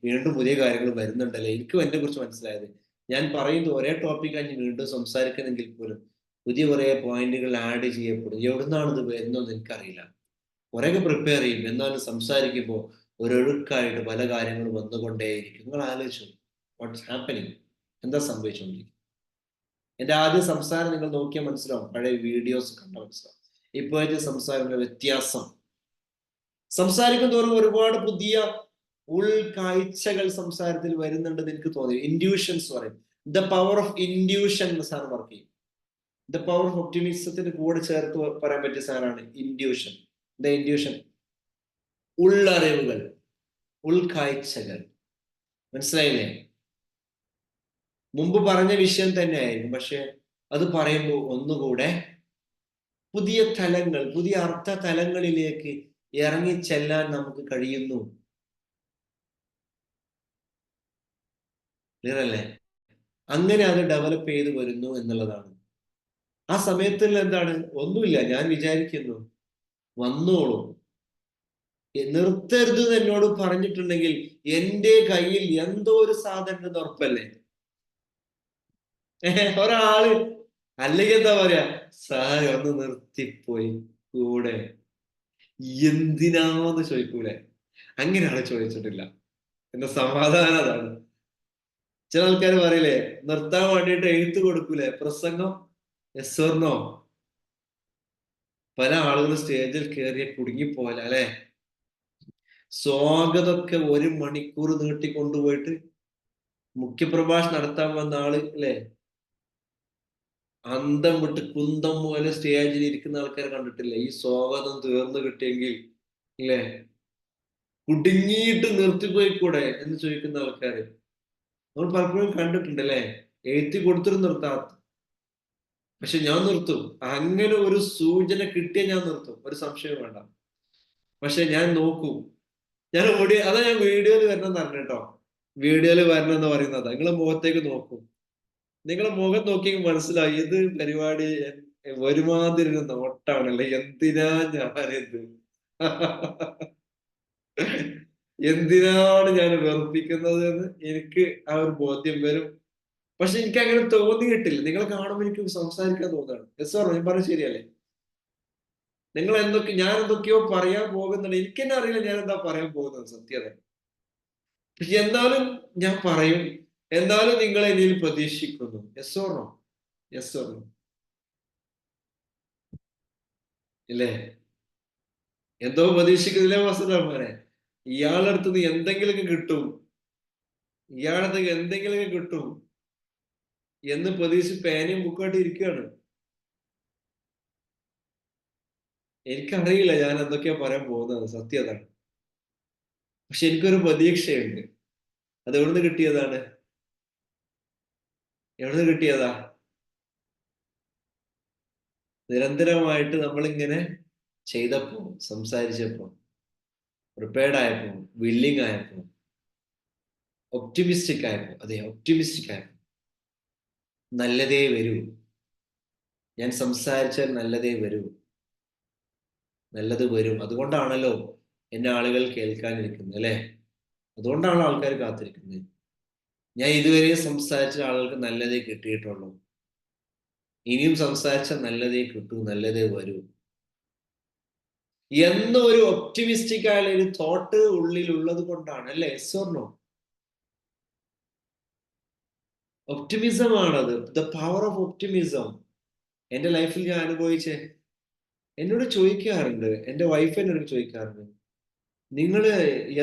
Speaker 1: വീണ്ടും പുതിയ കാര്യങ്ങൾ വരുന്നുണ്ടല്ലേ, എനിക്കും എന്നെ കുറിച്ച് മനസ്സിലായത്. ഞാൻ പറയുന്നത് ഒരേ ടോപ്പിക്കാണ് വീണ്ടും സംസാരിക്കുന്നെങ്കിൽ പോലും പുതിയ കുറെ പോയിന്റുകൾ ആഡ് ചെയ്യപ്പെടും. എവിടുന്നാണ് ഇത് വരുന്നതെന്ന് എനിക്കറിയില്ല. കുറെയൊക്കെ പ്രിപ്പയർ ചെയ്യും, എന്നാലും സംസാരിക്കുമ്പോൾ ഒരൊഴുക്കായിട്ട് പല കാര്യങ്ങളും വന്നുകൊണ്ടേയിരിക്കും. നിങ്ങൾ ആലോചിച്ചു വാട്ട്സ് ഹാപ്പനിങ്, എന്താ സംഭവിച്ചുകൊണ്ടിരിക്കുന്നത്? എന്റെ ആദ്യ സംസാരം നിങ്ങൾ നോക്കിയാൽ മനസ്സിലാവും, പഴയ വീഡിയോസ് കണ്ട മനസ്സിലാവും. ഇപ്പോഴത്തെ സംസാരങ്ങളുടെ വ്യത്യാസം. സംസാരിക്കും തോറും ഒരുപാട് പുതിയ ഉൾക്കാഴ്ചകൾ സംസാരത്തിൽ വരുന്നുണ്ടെന്ന് എനിക്ക് തോന്നി. ഇൻഡ്യൂഷൻസ് പറയും, ദ പവർ ഓഫ് ഇൻഡ്യൂഷൻ എന്ന സാധനം വർക്ക് ചെയ്യും. ദ പവർ ഓഫ് ഒപ്റ്റിമിസത്തിന് കൂടെ ചേർത്ത് പറയാൻ പറ്റിയ സാധനമാണ് ഇൻഡ്യൂഷൻ. ദ ഇൻഡ്യൂഷൻ, ഉള്ളറിവുകൾ, ഉൾക്കാഴ്ചകൾ. മനസ്സിലായില്ലേ? മുമ്പ് പറഞ്ഞ വിഷയം തന്നെയായിരുന്നു, പക്ഷെ അത് പറയുമ്പോൾ ഒന്നുകൂടെ പുതിയ തലങ്ങൾ, പുതിയ അർത്ഥ തലങ്ങളിലേക്ക് ഇറങ്ങിച്ചെല്ലാൻ നമുക്ക് കഴിയുന്നു. ക്ലിയർ അല്ലേ? അങ്ങനെ അത് ഡെവലപ്പ് ചെയ്ത് വരുന്നു എന്നുള്ളതാണ്. ആ സമയത്തിൽ എന്താണ്? ഒന്നുമില്ല, ഞാൻ വിചാരിക്കുന്നു വന്നോളൂ, നിർത്തരുത് എന്ന് എന്നോട് പറഞ്ഞിട്ടുണ്ടെങ്കിൽ എന്റെ കയ്യിൽ എന്തോ ഒരു സാധനം ഉറപ്പല്ലേ? ഒരാള് അല്ലെങ്കിൽ എന്താ പറയാ, സാർ ഒന്ന് നിർത്തിപ്പോയി കൂടെ, എന്തിനാന്ന് ചോദിക്കൂലെ? അങ്ങനെയാണ് ചോദിച്ചിട്ടില്ല. എന്റെ സമാധാനം അതാണ്. ചില ആൾക്കാർ പറയില്ലേ, നിർത്താൻ വേണ്ടിയിട്ട് എഴുത്ത് കൊടുക്കൂലേ, പ്രസംഗം, യെസ് ഓർ നോ. പല ആളുകളും സ്റ്റേജിൽ കയറിയ കുടുങ്ങിപ്പോല അല്ലെ? സ്വാഗതമൊക്കെ 1 മണിക്കൂർ നീട്ടിക്കൊണ്ടുപോയിട്ട് മുഖ്യപ്രഭാഷണം നടത്താൻ വന്ന ആള് അല്ലെ, അന്തം വിട്ട് കുന്തം പോലെ സ്റ്റേജിൽ ഇരിക്കുന്ന ആൾക്കാരെ കണ്ടിട്ടില്ല? ഈ സ്വാഗതം തീർന്നു കിട്ടിയെങ്കിൽ ഇല്ലേ, കുടുങ്ങിയിട്ട് നിർത്തിപ്പോയി കൂടെ എന്ന് ചോദിക്കുന്ന ആൾക്കാര് നമ്മൾ പലപ്പോഴും കണ്ടിട്ടുണ്ട് അല്ലെ? എഴുത്തി കൊടുത്തിട്ട് നിർത്താത്ത. പക്ഷെ ഞാൻ നിർത്തും, അങ്ങനെ ഒരു സൂചന കിട്ടിയ ഞാൻ നിർത്തും, ഒരു സംശയം വേണ്ട. പക്ഷെ ഞാൻ നോക്കൂ, ഞാൻ അതാ ഞാൻ വീഡിയോയിൽ വരണം എന്ന് പറഞ്ഞു കേട്ടോ. വീഡിയോയിൽ വരണം എന്ന് പറയുന്നത് നിങ്ങളെ മുഖത്തേക്ക് നോക്കൂ. നിങ്ങളെ മുഖം നോക്കി മനസ്സിലായി ഇത് പരിപാടി ഒരുമാതിരി ഒരു നോട്ടാണല്ലേ, എന്തിനാ ഞാനിത് എന്തിനാണ് ഞാൻ വെറുപ്പിക്കുന്നത് എന്ന് എനിക്ക് ആ ഒരു ബോധ്യം വരും. പക്ഷെ എനിക്ക് അങ്ങനെ തോന്നിയിട്ടില്ല. നിങ്ങളെ കാണുമ്പോൾ എനിക്ക് സംസാരിക്കാൻ തോന്നുകയാണ്. Yes or no? ഞാൻ പറഞ്ഞത് ശരിയല്ലേ? ഞാൻ എന്തൊക്കെയോ പറയാൻ പോകുന്നുണ്ട്, എനിക്ക് തന്നെ അറിയില്ല ഞാൻ എന്താ പറയാൻ പോകുന്നത് സത്യത. എന്നാലും ഞാൻ പറയും, എന്നാലും നിങ്ങൾ എന്നിൽ പ്രതീക്ഷിക്കുന്നു. Yes or no? Yes or no? ഇല്ലേ? എന്തോ പ്രതീക്ഷിക്കുന്നില്ലേ മാസ്റ്റർമാരെ? ഇയാളുടെ അടുത്ത് നിന്ന് എന്തെങ്കിലുമൊക്കെ കിട്ടും, ഇയാളുടെ അടുത്ത് എന്തെങ്കിലുമൊക്കെ കിട്ടും എന്ന് പ്രതീക്ഷിച്ച് പേനയും ബുക്കായിട്ട് ഇരിക്കുകയാണ്. എനിക്കറിയില്ല ഞാൻ എന്തൊക്കെയാ പറയാൻ പോകുന്നത്, സത്യം അതാണ്. പക്ഷെ എനിക്കൊരു പ്രതീക്ഷയുണ്ട്. അത് എവിടുന്ന് കിട്ടിയതാണ്? എവിടുന്ന് കിട്ടിയതാ? നിരന്തരമായിട്ട് നമ്മളിങ്ങനെ ചെയ്തപ്പോ, സംസാരിച്ചപ്പോ, പ്രിപ്പയർഡ് ആയപ്പോ, വില്ലിങ് ആയപ്പോ, ഒപ്റ്റിമിസ്റ്റിക് ആയപ്പോ, അതെ ഒപ്റ്റിമിസ്റ്റിക് ആയപ്പോ, നല്ലതേ വരൂ, ഞാൻ സംസാരിച്ചാൽ നല്ലതേ വരൂ, നല്ലത് വരും. അതുകൊണ്ടാണല്ലോ എന്നെ ആളുകൾ കേൾക്കാനിരിക്കുന്നത്, അല്ലെ? അതുകൊണ്ടാണ് ആൾക്കാർ കാത്തിരിക്കുന്നത്. ഞാൻ ഇതുവരെ സംസാരിച്ച ആളുകൾക്ക് നല്ലതേ കിട്ടിയിട്ടുള്ളൂ. ഇനിയും സംസാരിച്ചാൽ നല്ലതേ കിട്ടൂ, നല്ലതേ വരൂ എന്നൊരു ഒപ്റ്റിമിസ്റ്റിക് ആയ ഒരു തോട്ട് ഉള്ളിൽ ഉള്ളത് കൊണ്ടാണ്, അല്ലെ? Yes or no? ഒപ്റ്റിമിസം ആണത്, ദ പവർ ഓഫ് ഒപ്റ്റിമിസം. എന്റെ ലൈഫിൽ ഞാൻ അനുഭവിച്ചേ. എന്നോട് ചോദിക്കാറുണ്ട്, എന്റെ വൈഫ് എന്നോട് ചോദിക്കാറുണ്ട്, നിങ്ങള്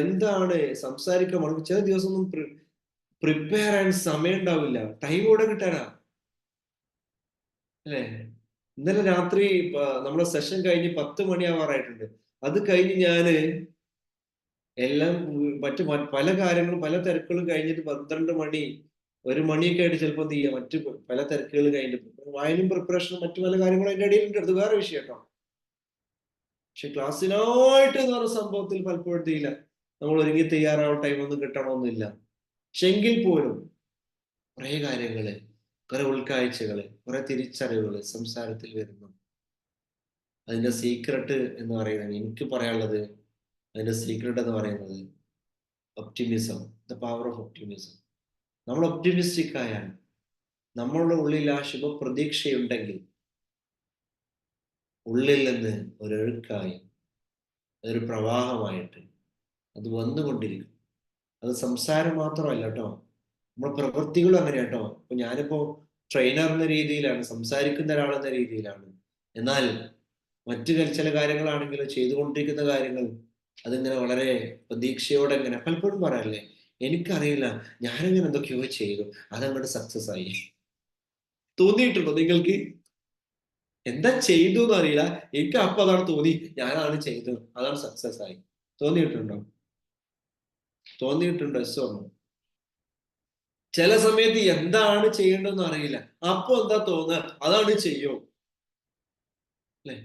Speaker 1: എന്താണ് സംസാരിക്കാൻ ചില ദിവസം ഒന്നും പ്രിപ്പയർ ആൻ സമയം ഉണ്ടാവില്ല, ടൈം കൂടെ കിട്ടാനാ, അല്ലെ? ഇന്നലെ രാത്രി നമ്മളെ സെഷൻ കഴിഞ്ഞ് 10 മണിയാവാറായിട്ടുണ്ട്. അത് കഴിഞ്ഞ് ഞാന് എല്ലാം മറ്റു പല കാര്യങ്ങളും, പല തിരക്കുകളും കഴിഞ്ഞിട്ട് 12 മണി 1 മണിയൊക്കെ ആയിട്ട് ചിലപ്പോൾ എന്ത് ചെയ്യാം, മറ്റു പല തിരക്കുകൾ കഴിഞ്ഞിട്ട് വായനയും പ്രിപ്പറേഷനും മറ്റു പല കാര്യങ്ങളും അതിന്റെ ഇടയിലുണ്ട്. അത് വേറെ വിഷയം കേട്ടോ. പക്ഷെ ക്ലാസ്സിനായിട്ട് എന്ന് പറഞ്ഞ സംഭവത്തിൽ പലപ്പോഴും ചെയ്യില്ല, നമ്മൾ ഒരുങ്ങി തയ്യാറാവാൻ ടൈം ഒന്നും കിട്ടണമെന്നില്ല. പക്ഷെ എങ്കിൽ പോലും കുറെ കാര്യങ്ങള്, കുറെ ഉൾക്കാഴ്ചകള്, കുറെ തിരിച്ചറിവുകള് സംസാരത്തിൽ വരുന്നു. അതിന്റെ സീക്രട്ട് എന്ന് പറയുന്നത്, എനിക്ക് പറയാനുള്ളത്, അതിന്റെ സീക്രട്ട് എന്ന് പറയുന്നത് optimism, the power of optimism. നമ്മൾ ഒപ്റ്റിമിസ്റ്റിക് ആയാൽ, നമ്മളുടെ ഉള്ളിൽ ആ ശുഭപ്രതീക്ഷയുണ്ടെങ്കിൽ, ഉള്ളിൽ നിന്ന് ഒരൊഴുക്കായി, ഒരു പ്രവാഹമായിട്ട് അത് വന്നുകൊണ്ടിരിക്കും. അത് സംസാരം മാത്രമല്ല കേട്ടോ, നമ്മുടെ പ്രവൃത്തികളും അങ്ങനെ കേട്ടോ. ഇപ്പൊ ഞാനിപ്പോ ട്രെയിനർ എന്ന രീതിയിലാണ്, സംസാരിക്കുന്ന ഒരാളെന്ന രീതിയിലാണ്. എന്നാൽ മറ്റു ചില കാര്യങ്ങളാണെങ്കിലും, ചെയ്തുകൊണ്ടിരിക്കുന്ന കാര്യങ്ങൾ അതിങ്ങനെ വളരെ പ്രതീക്ഷയോടെ ഇങ്ങനെ പലപ്പോഴും പറയാറില്ലേ, എനിക്കറിയില്ല, ഞാനിങ്ങനെ എന്തൊക്കെയോ ചെയ്തു, അതങ്ങോട്ട് സക്സസ് ആയി. തോന്നിയിട്ടുണ്ടോ നിങ്ങൾക്ക്? എന്താ ചെയ്തു എന്ന് അറിയില്ല, എനിക്ക് അപ്പൊ അതാണ് തോന്നി, ഞാനാണ് ചെയ്തത്, അതാണ് സക്സസ് ആയി. തോന്നിയിട്ടുണ്ടോ? തോന്നിയിട്ടുണ്ടോ? എസ്. ചില സമയത്ത് എന്താണ് ചെയ്യേണ്ടതെന്ന് അറിയില്ല, അപ്പൊ എന്താ തോന്നുക, അതാണ് ചെയ്യോ, അല്ലെ?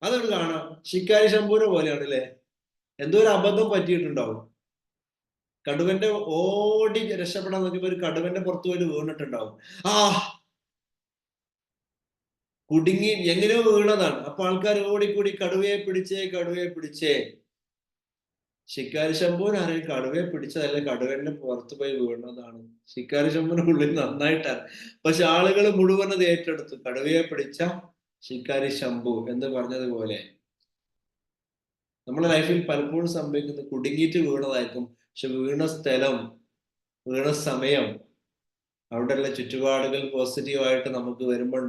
Speaker 1: അതാണ് കാണാം. ശിക്കാരി ശമ്പൂരെ പോലെയാണ്, അല്ലെ? എന്തോ ഒരു അബദ്ധം പറ്റിയിട്ടുണ്ടാവും. കടുവന്റെ ഓടി രക്ഷപ്പെടാൻ നോക്കിയപ്പോ ഒരു കടുവന്റെ പുറത്തു പോയിട്ട് വീണിട്ടുണ്ടാവും. ആ കുടുങ്ങി എങ്ങനെയോ വീണതാണ്. അപ്പൊ ആൾക്കാർ ഓടിക്കൂടി കടുവയെ പിടിച്ചേ, കടുവയെ പിടിച്ചേ. ശിക്കാരി ശമ്പൂന് അറിയാം കടുവയെ പിടിച്ചതല്ല, കടുവന്റെ പുറത്തു പോയി വീണതാണ്. ശിക്കാരി ശമ്പൂന് ഉള്ളിൽ നന്നായിട്ടാണ്. പക്ഷെ ആളുകൾ മുഴുവൻ അത് ഏറ്റെടുത്തു, കടുവയെ പിടിച്ച ശിക്കാരി ശംഭു എന്ന് പറഞ്ഞതുപോലെ നമ്മുടെ ലൈഫിൽ പലപ്പോഴും സംഭവിക്കുന്നത് കുടുങ്ങിയിട്ട് വീണതായിരിക്കും. പക്ഷെ വീണ സ്ഥലം, വീണ സമയം, അവിടെയുള്ള ചുറ്റുപാടുകൾ പോസിറ്റീവായിട്ട് നമുക്ക് വരുമ്പോൾ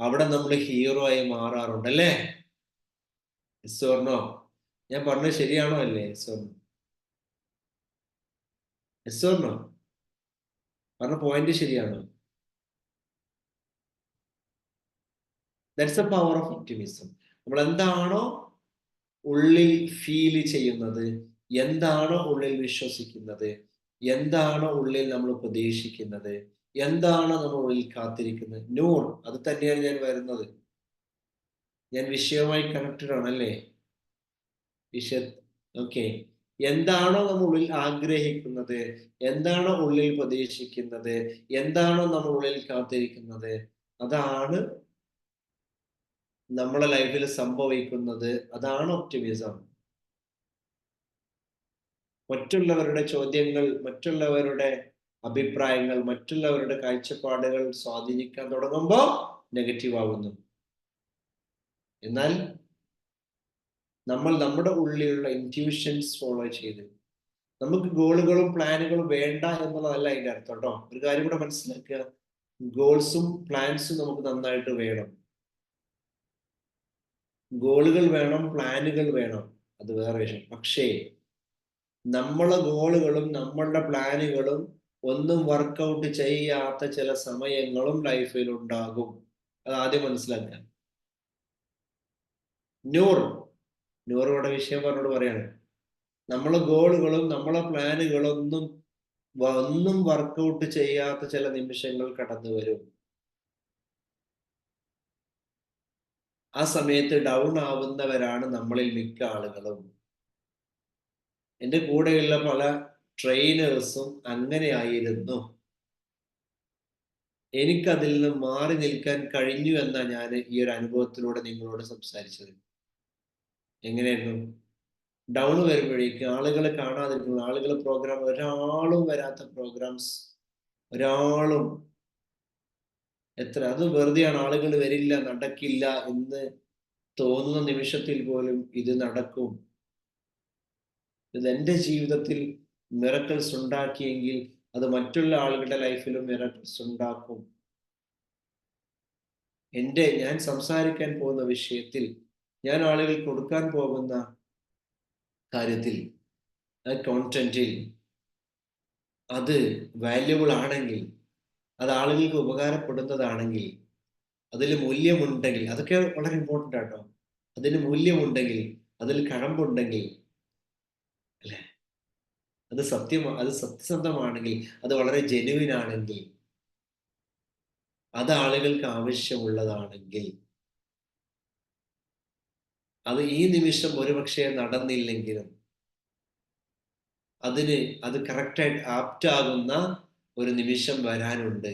Speaker 1: അവിടെ നമ്മൾ ഹീറോ ആയി മാറാറുണ്ട്, അല്ലേ? Yes or no? ഞാൻ പറഞ്ഞത് ശരിയാണോ അല്ലേ? Yes or no? Yes or no? പറഞ്ഞ പോയിന്റ് ശരിയാണോ? That's a power of optimism. നമ്മൾ എന്താണോ ഉള്ളിൽ ഫീൽ ചെയ്യുന്നത്, എന്താണോ ഉള്ളിൽ വിശ്വസിക്കുന്നത്, എന്താണോ ഉള്ളിൽ നമ്മൾ പ്രതീക്ഷിക്കുന്നത്, എന്താണോ നമ്മൾ ഉള്ളിൽ കാത്തിരിക്കുന്നത്, നൂൺ അത് തന്നെയാണ് ഞാൻ വരുന്നത്. ഞാൻ വിഷയവുമായി കണക്റ്റഡ് ആണല്ലേ? വിഷയ ഓക്കെ. എന്താണോ നമ്മൾ ഉള്ളിൽ ആഗ്രഹിക്കുന്നത്, എന്താണോ ഉള്ളിൽ പ്രതീക്ഷിക്കുന്നത്, എന്താണോ നമ്മൾ ഉള്ളിൽ കാത്തിരിക്കുന്നത്, അതാണ് നമ്മുടെ ലൈഫിൽ സംഭവിക്കുന്നത്. അതാണ് ഒപ്റ്റിമിസം. മറ്റുള്ളവരുടെ ചോദ്യങ്ങൾ, മറ്റുള്ളവരുടെ അഭിപ്രായങ്ങൾ, മറ്റുള്ളവരുടെ കാഴ്ചപ്പാടുകൾ സ്വാധീനിക്കാൻ തുടങ്ങുമ്പോൾ നെഗറ്റീവ് ആകുന്നു. എന്നാൽ നമ്മൾ നമ്മുടെ ഉള്ളിലുള്ള ഇൻറ്റ്യൂഷൻസ് ഫോളോ ചെയ്ത്, നമുക്ക് ഗോളുകളും പ്ലാനുകളും വേണ്ട എന്നുള്ളതല്ല അതിന്റെ അർത്ഥം കേട്ടോ. ഒരു കാര്യം കൂടെ മനസ്സിലാക്കുക, ഗോൾസും പ്ലാൻസും നമുക്ക് നന്നായിട്ട് വേണം. ഗോളുകൾ വേണം, പ്ലാനുകൾ വേണം, അത് വേറെ വിഷയം. പക്ഷേ നമ്മളെ ഗോളുകളും നമ്മളുടെ പ്ലാനുകളും ഒന്നും വർക്കൗട്ട് ചെയ്യാത്ത ചില സമയങ്ങളും ലൈഫിൽ ഉണ്ടാകും. അത് ആദ്യം മനസ്സിലാക്കുക. നൂറ് ഇവിടെ വിഷയം പറഞ്ഞോട് പറയാണ്, നമ്മളെ ഗോളുകളും നമ്മളെ പ്ലാനുകളൊന്നും ഒന്നും വർക്കൗട്ട് ചെയ്യാത്ത ചില നിമിഷങ്ങൾ കടന്നു വരും. ആ സമയത്ത് ഡൗൺ ആവുന്നവരാണ് നമ്മളിൽ മിക്ക ആളുകളും. എൻ്റെ കൂടെയുള്ള പല ട്രെയിനേഴ്സും അങ്ങനെയായിരുന്നു. എനിക്കതിൽ നിന്ന് മാറി നിൽക്കാൻ കഴിഞ്ഞു എന്നാ ഞാൻ ഈ ഒരു അനുഭവത്തിലൂടെ നിങ്ങളോട് സംസാരിച്ചത്. എങ്ങനെയായിരുന്നു? ഡൗൺ വരുമ്പോഴേക്കും ആളുകളെ കാണാതിരിക്കുന്നു, ആളുകളെ പ്രോഗ്രാം, ഒരാളും വരാത്ത പ്രോഗ്രാംസ്, ഒരാളും, അത് വെറുതെയാണ്, ആളുകൾ വരില്ല, നടക്കില്ല എന്ന് തോന്നുന്ന നിമിഷത്തിൽ പോലും ഇത് നടക്കും. ഇത് എൻ്റെ ജീവിതത്തിൽ മിറക്കിൾസ് ഉണ്ടാക്കിയെങ്കിൽ അത് മറ്റുള്ള ആളുകളുടെ ലൈഫിലും മിറക്കിൾസ് ഉണ്ടാക്കും. ഞാൻ സംസാരിക്കാൻ പോകുന്ന വിഷയത്തിൽ, ഞാൻ ആളുകൾക്ക് കൊടുക്കാൻ പോകുന്ന കാര്യത്തിൽ, കോണ്ടന്റിൽ അത് വാല്യുബിൾ ആണെങ്കിൽ, അത് ആളുകൾക്ക് ഉപകാരപ്പെടുന്നതാണെങ്കിൽ, അതിൽ മൂല്യമുണ്ടെങ്കിൽ, അതൊക്കെ വളരെ ഇമ്പോർട്ടൻ്റ് ആട്ടോ. അതിന് മൂല്യമുണ്ടെങ്കിൽ, അതിൽ കഴമ്പുണ്ടെങ്കിൽ, അല്ലെ, അത് സത്യസന്ധമാണെങ്കിൽ, അത് വളരെ ജെനുവിൻ ആണെങ്കിൽ, അത് ആളുകൾക്ക് ആവശ്യമുള്ളതാണെങ്കിൽ, അത് ഈ നിമിഷം ഒരുപക്ഷെ നടന്നില്ലെങ്കിലും അത് കറക്റ്റായിട്ട് ആപ്റ്റ് ആകുന്ന ഒരു നിമിഷം വരാനുണ്ട്.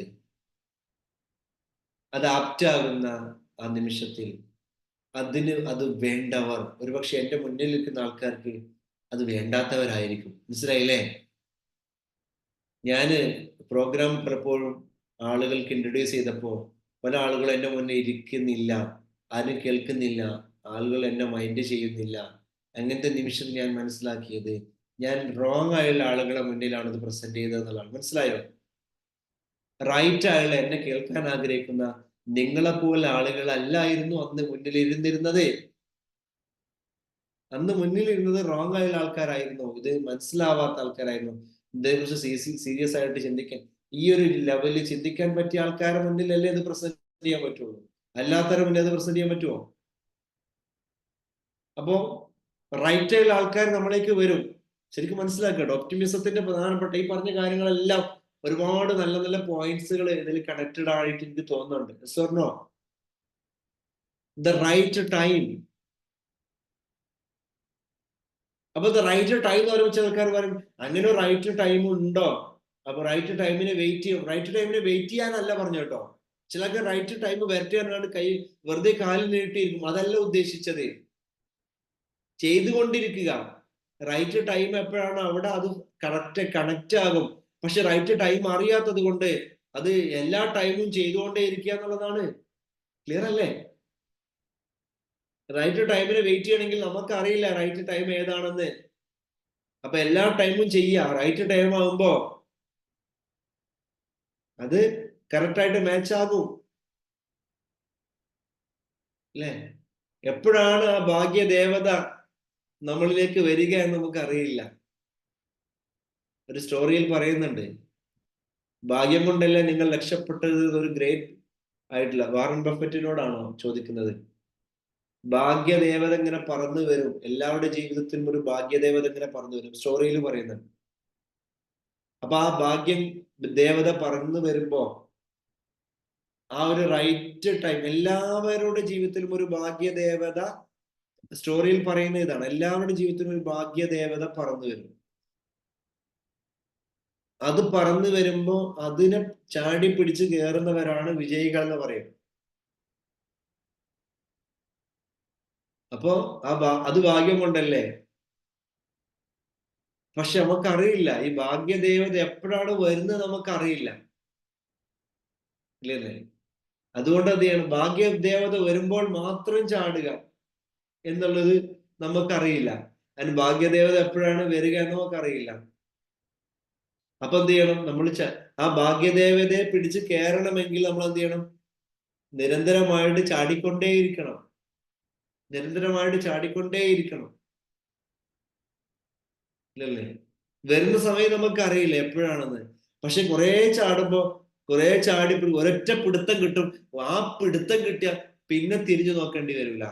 Speaker 1: അത് ആപ്റ്റ് ആകുന്ന ആ നിമിഷത്തിൽ അത് വേണ്ടവർ, ഒരുപക്ഷെ എൻ്റെ മുന്നിൽ നിൽക്കുന്ന ആൾക്കാർക്ക് അത് വേണ്ടാത്തവരായിരിക്കും. മനസ്സിലായില്ലേ? ഞാന് പ്രോഗ്രാം പലപ്പോഴും ആളുകൾക്ക് ഇൻട്രൊഡ്യൂസ് ചെയ്തപ്പോ പല ആളുകളും എൻ്റെ മുന്നിൽ ഇരിക്കുന്നില്ല, ആരും കേൾക്കുന്നില്ല, ആളുകൾ എന്നെ മൈൻഡ് ചെയ്യുന്നില്ല. അങ്ങനത്തെ നിമിഷം ഞാൻ മനസ്സിലാക്കിയത്, ഞാൻ റോങ് ആയുള്ള ആളുകളെ മുന്നിലാണ് ഇത് പ്രസന്റ് ചെയ്തത് എന്നുള്ളതാണ്. മനസ്സിലായോ? റൈറ്റ് ആയുള്ള, എന്നെ കേൾക്കാൻ ആഗ്രഹിക്കുന്ന നിങ്ങളെപ്പോലെ ആളുകളല്ലായിരുന്നു അന്ന് മുന്നിലിരുന്നിരുന്നത്. അന്ന് മുന്നിലിരുന്നത് റോങ് ആയുള്ള ആൾക്കാരായിരുന്നു, ഇത് മനസ്സിലാവാത്ത ആൾക്കാരായിരുന്നു. ഇതേക്കുറിച്ച് സീരിയസ് ആയിട്ട് ചിന്തിക്കാൻ, ഈ ഒരു ലെവലിൽ ചിന്തിക്കാൻ പറ്റിയ ആൾക്കാരുടെ മുന്നിലല്ലേ ഇത് പ്രസന്റ് ചെയ്യാൻ പറ്റുള്ളൂ. അല്ലാത്തവരുടെ മുന്നിൽ അത് പ്രസന്റ് ചെയ്യാൻ പറ്റുമോ? അപ്പോ റൈറ്റ് ആയുള്ള ആൾക്കാർ നമ്മളിലേക്ക് വരും. ശരിക്കും മനസ്സിലാക്കട്ടോ, ഒപ്റ്റിമിസത്തിന്റെ പ്രധാനപ്പെട്ട ഈ പറഞ്ഞ കാര്യങ്ങളെല്ലാം ഒരുപാട് നല്ല നല്ല പോയിന്റ്സുകൾ ഇതിൽ കണക്റ്റഡ് ആയിട്ട് എനിക്ക് തോന്നുന്നുണ്ട്. Yes or no? The right time. അപ്പൊ ദ റൈറ്റ് ടൈം എന്ന് പറയുമ്പോൾ ചില ആൾക്കാർ പറയും, അങ്ങനെ ഒരു റൈറ്റ് ടൈം ഉണ്ടോ? അപ്പൊ റൈറ്റ് ടൈമിനെ വെയിറ്റ് ചെയ്യും. റൈറ്റ് ടൈമിനെ വെയിറ്റ് ചെയ്യാനല്ല പറഞ്ഞു കേട്ടോ. ചിലർക്ക് റൈറ്റ് ടൈം വരട്ടെ പറഞ്ഞാണ്ട് കൈ വെറുതെ കാലിൽ നീട്ടിയിരിക്കും. അതല്ല ഉദ്ദേശിച്ചത്. ചെയ്തുകൊണ്ടിരിക്കുക. റൈറ്റ് ടൈം എപ്പോഴാണ് അവിടെ അത് കണക്റ്റ് ആകും. പക്ഷെ റൈറ്റ് ടൈം അറിയാത്തത് കൊണ്ട് അത് എല്ലാ ടൈമും ചെയ്തുകൊണ്ടേ ഇരിക്കുക എന്നുള്ളതാണ്. ക്ലിയർ അല്ലേ? റൈറ്റ് ടൈമിന് വെയിറ്റ് ചെയ്യണമെങ്കിൽ നമുക്കറിയില്ല റൈറ്റ് ടൈം ഏതാണെന്ന്. അപ്പൊ എല്ലാ ടൈമും ചെയ്യുക. റൈറ്റ് ടൈം ആകുമ്പോ അത് കറക്റ്റായിട്ട് മാച്ച് ആകും. അല്ലേ? എപ്പോഴാണ് ആ ഭാഗ്യദേവത നമ്മളിലേക്ക് വരിക എന്ന് നമുക്കറിയില്ല. ഒരു സ്റ്റോറിയിൽ പറയുന്നുണ്ട്, ഭാഗ്യം കൊണ്ടല്ലേ നിങ്ങൾ രക്ഷപ്പെട്ടത്. ഒരു ഗ്രേറ്റ് ആയിട്ടുള്ള വാറൻ ബഫറ്റിനോടാണോ ചോദിക്കുന്നത്. ഭാഗ്യദേവത ഇങ്ങനെ പറന്നു വരും. എല്ലാവരുടെ ജീവിതത്തിലും ഒരു ഭാഗ്യദേവത ഇങ്ങനെ പറന്നു വരും. സ്റ്റോറിയിൽ പറയുന്നുണ്ട്. അപ്പൊ ആ ഭാഗ്യം ദേവത പറന്നു വരുമ്പോ ആ ഒരു റൈറ്റ് ടൈം, എല്ലാവരുടെ ജീവിതത്തിലും ഒരു ഭാഗ്യദേവത, സ്റ്റോറിയിൽ പറയുന്ന ഇതാണ്, എല്ലാവരുടെ ജീവിതത്തിലും ഒരു ഭാഗ്യദേവത പറന്നു വരും. അത് പറന്നു വരുമ്പോ അതിനെ ചാടി പിടിച്ച് കയറുന്നവരാണ് വിജയികൾ എന്ന് പറയും. അപ്പോ അത് ഭാഗ്യം കൊണ്ടല്ലേ. പക്ഷെ നമുക്കറിയില്ല ഈ ഭാഗ്യദേവത എപ്പോഴാണ് വരുന്നത്, നമുക്കറിയില്ല. ഇല്ലേ? അതുകൊണ്ട് എന്ത് ചെയ്യണം? ഭാഗ്യദേവത വരുമ്പോൾ മാത്രം ചാടുക എന്നുള്ളത് നമുക്കറിയില്ല. അതിന് ഭാഗ്യദേവത എപ്പോഴാണ് വരിക എന്ന് നമുക്കറിയില്ല. അപ്പൊ എന്ത് ചെയ്യണം? നമ്മൾ ആ ഭാഗ്യദേവതയെ പിടിച്ച് കയറണമെങ്കിൽ നമ്മൾ എന്ത് ചെയ്യണം? നിരന്തരമായിട്ട് ചാടിക്കൊണ്ടേയിരിക്കണം. നിരന്തരമായിട്ട് ചാടിക്കൊണ്ടേയിരിക്കണം. ഇല്ലല്ലേ? വരുന്ന സമയം നമുക്ക് അറിയില്ല എപ്പോഴാണെന്ന്. പക്ഷെ കുറെ ചാടുമ്പോ, കുറെ ചാടി ഒരൊറ്റ പിടുത്തം കിട്ടും. ആ പിടുത്തം കിട്ടിയ പിന്നെ തിരിഞ്ഞു നോക്കേണ്ടി വരില്ല.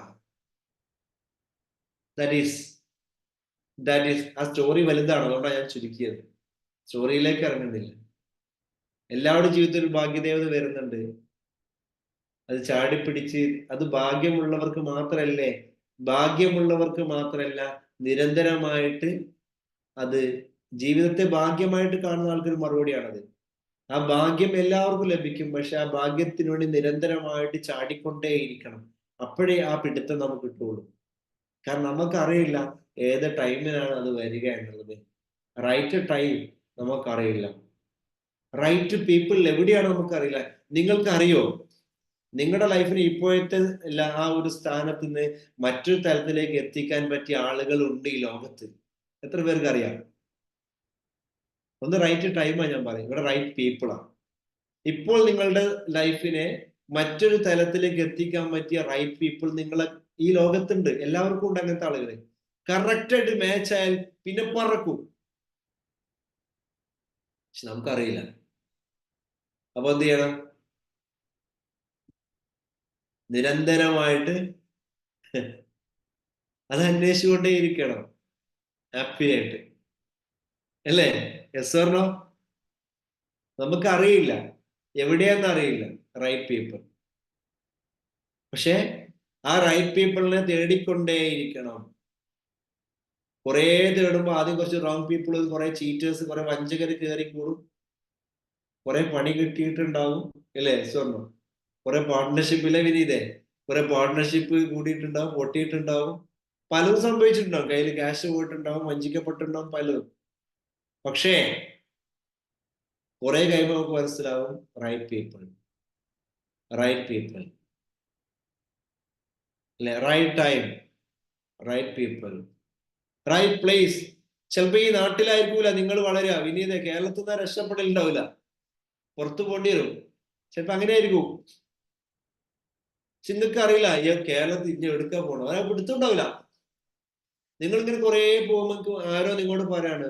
Speaker 1: ദാറ്റ് ഈസ് ആ സ്റ്റോറി വലുതാണ്, അതുകൊണ്ടാണ് ഞാൻ ചുരുക്കിയത്. സ്റ്റോറിയിലേക്ക് ഇറങ്ങുന്നില്ല. എല്ലാവരുടെ ജീവിതത്തിൽ ഒരു ഭാഗ്യദേവത വരുന്നുണ്ട്. അത് ചാടിപ്പിടിച്ച്, അത് ഭാഗ്യമുള്ളവർക്ക് മാത്രല്ലേ, ഭാഗ്യമുള്ളവർക്ക് മാത്രല്ല, നിരന്തരമായിട്ട് അത് ജീവിതത്തെ ഭാഗ്യമായിട്ട് കാണുന്ന ആൾക്കൊരു മറുപടിയാണത്. ആ ഭാഗ്യം എല്ലാവർക്കും ലഭിക്കും, പക്ഷെ ആ ഭാഗ്യത്തിന് വേണ്ടി നിരന്തരമായിട്ട് ചാടിക്കൊണ്ടേയിരിക്കണം. അപ്പോഴേ ആ പിടുത്തം നമുക്ക് കിട്ടുള്ളൂ. കാരണം നമുക്കറിയില്ല ഏത് ടൈമിനാണ് അത് വരിക എന്നുള്ളത്. റൈറ്റ് ടൈം നമുക്കറിയില്ല. റൈറ്റ് പീപ്പിൾ എവിടെയാണ് നമുക്കറിയില്ല. നിങ്ങൾക്കറിയോ നിങ്ങളുടെ ലൈഫിന് ഇപ്പോഴത്തെ ആ ഒരു സ്ഥാനത്ത് നിന്ന് മറ്റൊരു തലത്തിലേക്ക് എത്തിക്കാൻ പറ്റിയ ആളുകൾ ഉണ്ട് ഈ ലോകത്ത്? എത്ര പേർക്ക് അറിയാം? ഒന്ന് റൈറ്റ് ടൈമാണ് ഞാൻ പറയും, ഇവിടെ റൈറ്റ് പീപ്പിളാണ്. ഇപ്പോൾ നിങ്ങളുടെ ലൈഫിനെ മറ്റൊരു തലത്തിലേക്ക് എത്തിക്കാൻ പറ്റിയ റൈറ്റ് പീപ്പിൾ നിങ്ങളെ ഈ ലോകത്തുണ്ട്. എല്ലാവർക്കും ഉണ്ട് അങ്ങനത്തെ ആളുകളെ. കറക്റ്റായിട്ട് മാച്ച് ആയാൽ പിന്നെ പറക്കും. പക്ഷെ നമുക്കറിയില്ല. അപ്പൊ എന്ത് ചെയ്യണം? നിരന്തരമായിട്ട് അത് അന്വേഷിച്ചുകൊണ്ടേയിരിക്കണം, ഹാപ്പി ആയിട്ട്. അല്ലേ? Yes or no? നമുക്കറിയില്ല, എവിടെയാന്ന് അറിയില്ല റൈറ്റ് പീപ്പിൾ. പക്ഷെ ആ റൈറ്റ് പീപ്പിളിനെ തേടിക്കൊണ്ടേയിരിക്കണം. കുറെ തേടുമ്പോ ആദ്യം കുറച്ച് റോങ് പീപ്പിൾ, കുറെ ചീറ്റേഴ്സ്, കുറെ വഞ്ചകര് കയറി കൂടും. കുറെ പണി കിട്ടിയിട്ടുണ്ടാവും. അല്ലേ? സ്വർണ്ണം കുറെ പാർട്ട്ണർഷിപ്പിലെ വിനീതേ, കുറെ പാർട്ട്ണർഷിപ്പ് കൂടിയിട്ടുണ്ടാവും, പൊട്ടിയിട്ടുണ്ടാവും, പലതും സംഭവിച്ചിട്ടുണ്ടാവും. കയ്യിൽ ക്യാഷ് പോയിട്ടുണ്ടാവും, വഞ്ചിക്കപ്പെട്ടിട്ടുണ്ടാവും, പലതും. പക്ഷേ കുറെ കഴിയുമ്പോൾ നമുക്ക് മനസ്സിലാവും റൈറ്റ് പീപ്പിൾ, റൈറ്റ് പീപ്പിൾ, അല്ലെ? Right time, right people, right place. ചിലപ്പോ ഈ നാട്ടിലായിരിക്കൂല നിങ്ങൾ വളരുക, വിനീത കേരളത്തിൽ നിന്ന് രക്ഷപ്പെടലുണ്ടാവില്ല, പുറത്തു പോകേണ്ടി വരും. ചിലപ്പോ അങ്ങനെ ആയിരിക്കും. നിങ്ങൾക്ക് അറിയില്ല ഈ കേരളത്തിൽ ഇനി എടുക്കാൻ പോകണം, അതാ പിടുത്തുണ്ടാവില്ല. നിങ്ങൾ ഇങ്ങനെ കുറെ പോകുമ്പോ ആരോ നിങ്ങളോട് പറയാണ്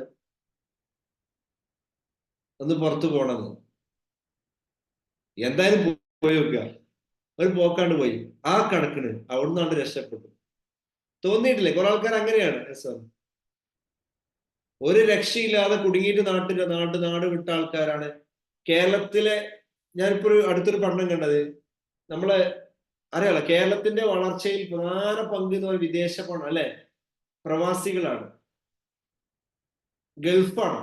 Speaker 1: ഒന്ന് പുറത്തു പോകണമെന്ന്. എന്തായാലും പോയി വെക്കുക. ഒരു പോക്കാണ്ട് പോയി ആ കണക്കിന് അവിടുന്നാണ്ട് രക്ഷപ്പെട്ടു. തോന്നിയിട്ടില്ലേ? കുറെ ആൾക്കാർ അങ്ങനെയാണ്. ഒരു രക്ഷയില്ലാതെ കുടുങ്ങിയിട്ട് നാട് വിട്ട ആൾക്കാരാണ് കേരളത്തിലെ. ഞാനിപ്പോ അടുത്തൊരു പഠനം കണ്ടത്, നമ്മളെ അറിയാലോ കേരളത്തിന്റെ വളർച്ചയിൽ പ്രധാന പങ്ക് എന്ന് പറയുന്നത് വിദേശ പണം, അല്ലെ? പ്രവാസികളാണ്, ഗൾഫാണ്.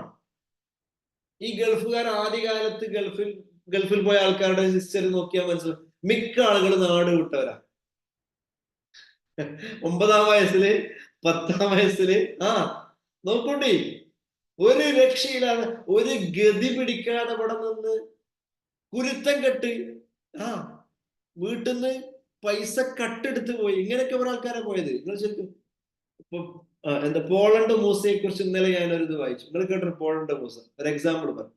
Speaker 1: ഈ ഗൾഫുകാർ ആദ്യകാലത്ത് ഗൾഫിൽ പോയ ആൾക്കാരുടെ ഹിസ്റ്ററി നോക്കിയാൽ മനസ്സിലാവും, മിക്ക ആളുകൾ നാട് വിട്ടവരാ. 9-ാം വയസ്സില് 10-ാം വയസ്സില് നോക്കൂട്ടി, ഒരു രക്ഷയില്ലാതെ, ഒരു ഗതി പിടിക്കാതെ ഇവിടെ നിന്ന് കുരുത്തം കെട്ട് വീട്ടിൽ നിന്ന് പൈസ കട്ടെടുത്ത് പോയി. ഇങ്ങനെയൊക്കെ കുറെ ആൾക്കാരെ പോയത്. നിങ്ങൾ ശരിക്കും ഇപ്പൊ എന്താ പോളണ്ട് മൂസയെ കുറിച്ച് ഇന്നലെ ഞാനൊരു ഇത് വായിച്ചു. നിങ്ങൾ കേട്ടോ പോളണ്ട് മൂസ? ഒരു എക്സാമ്പിൾ പറഞ്ഞു.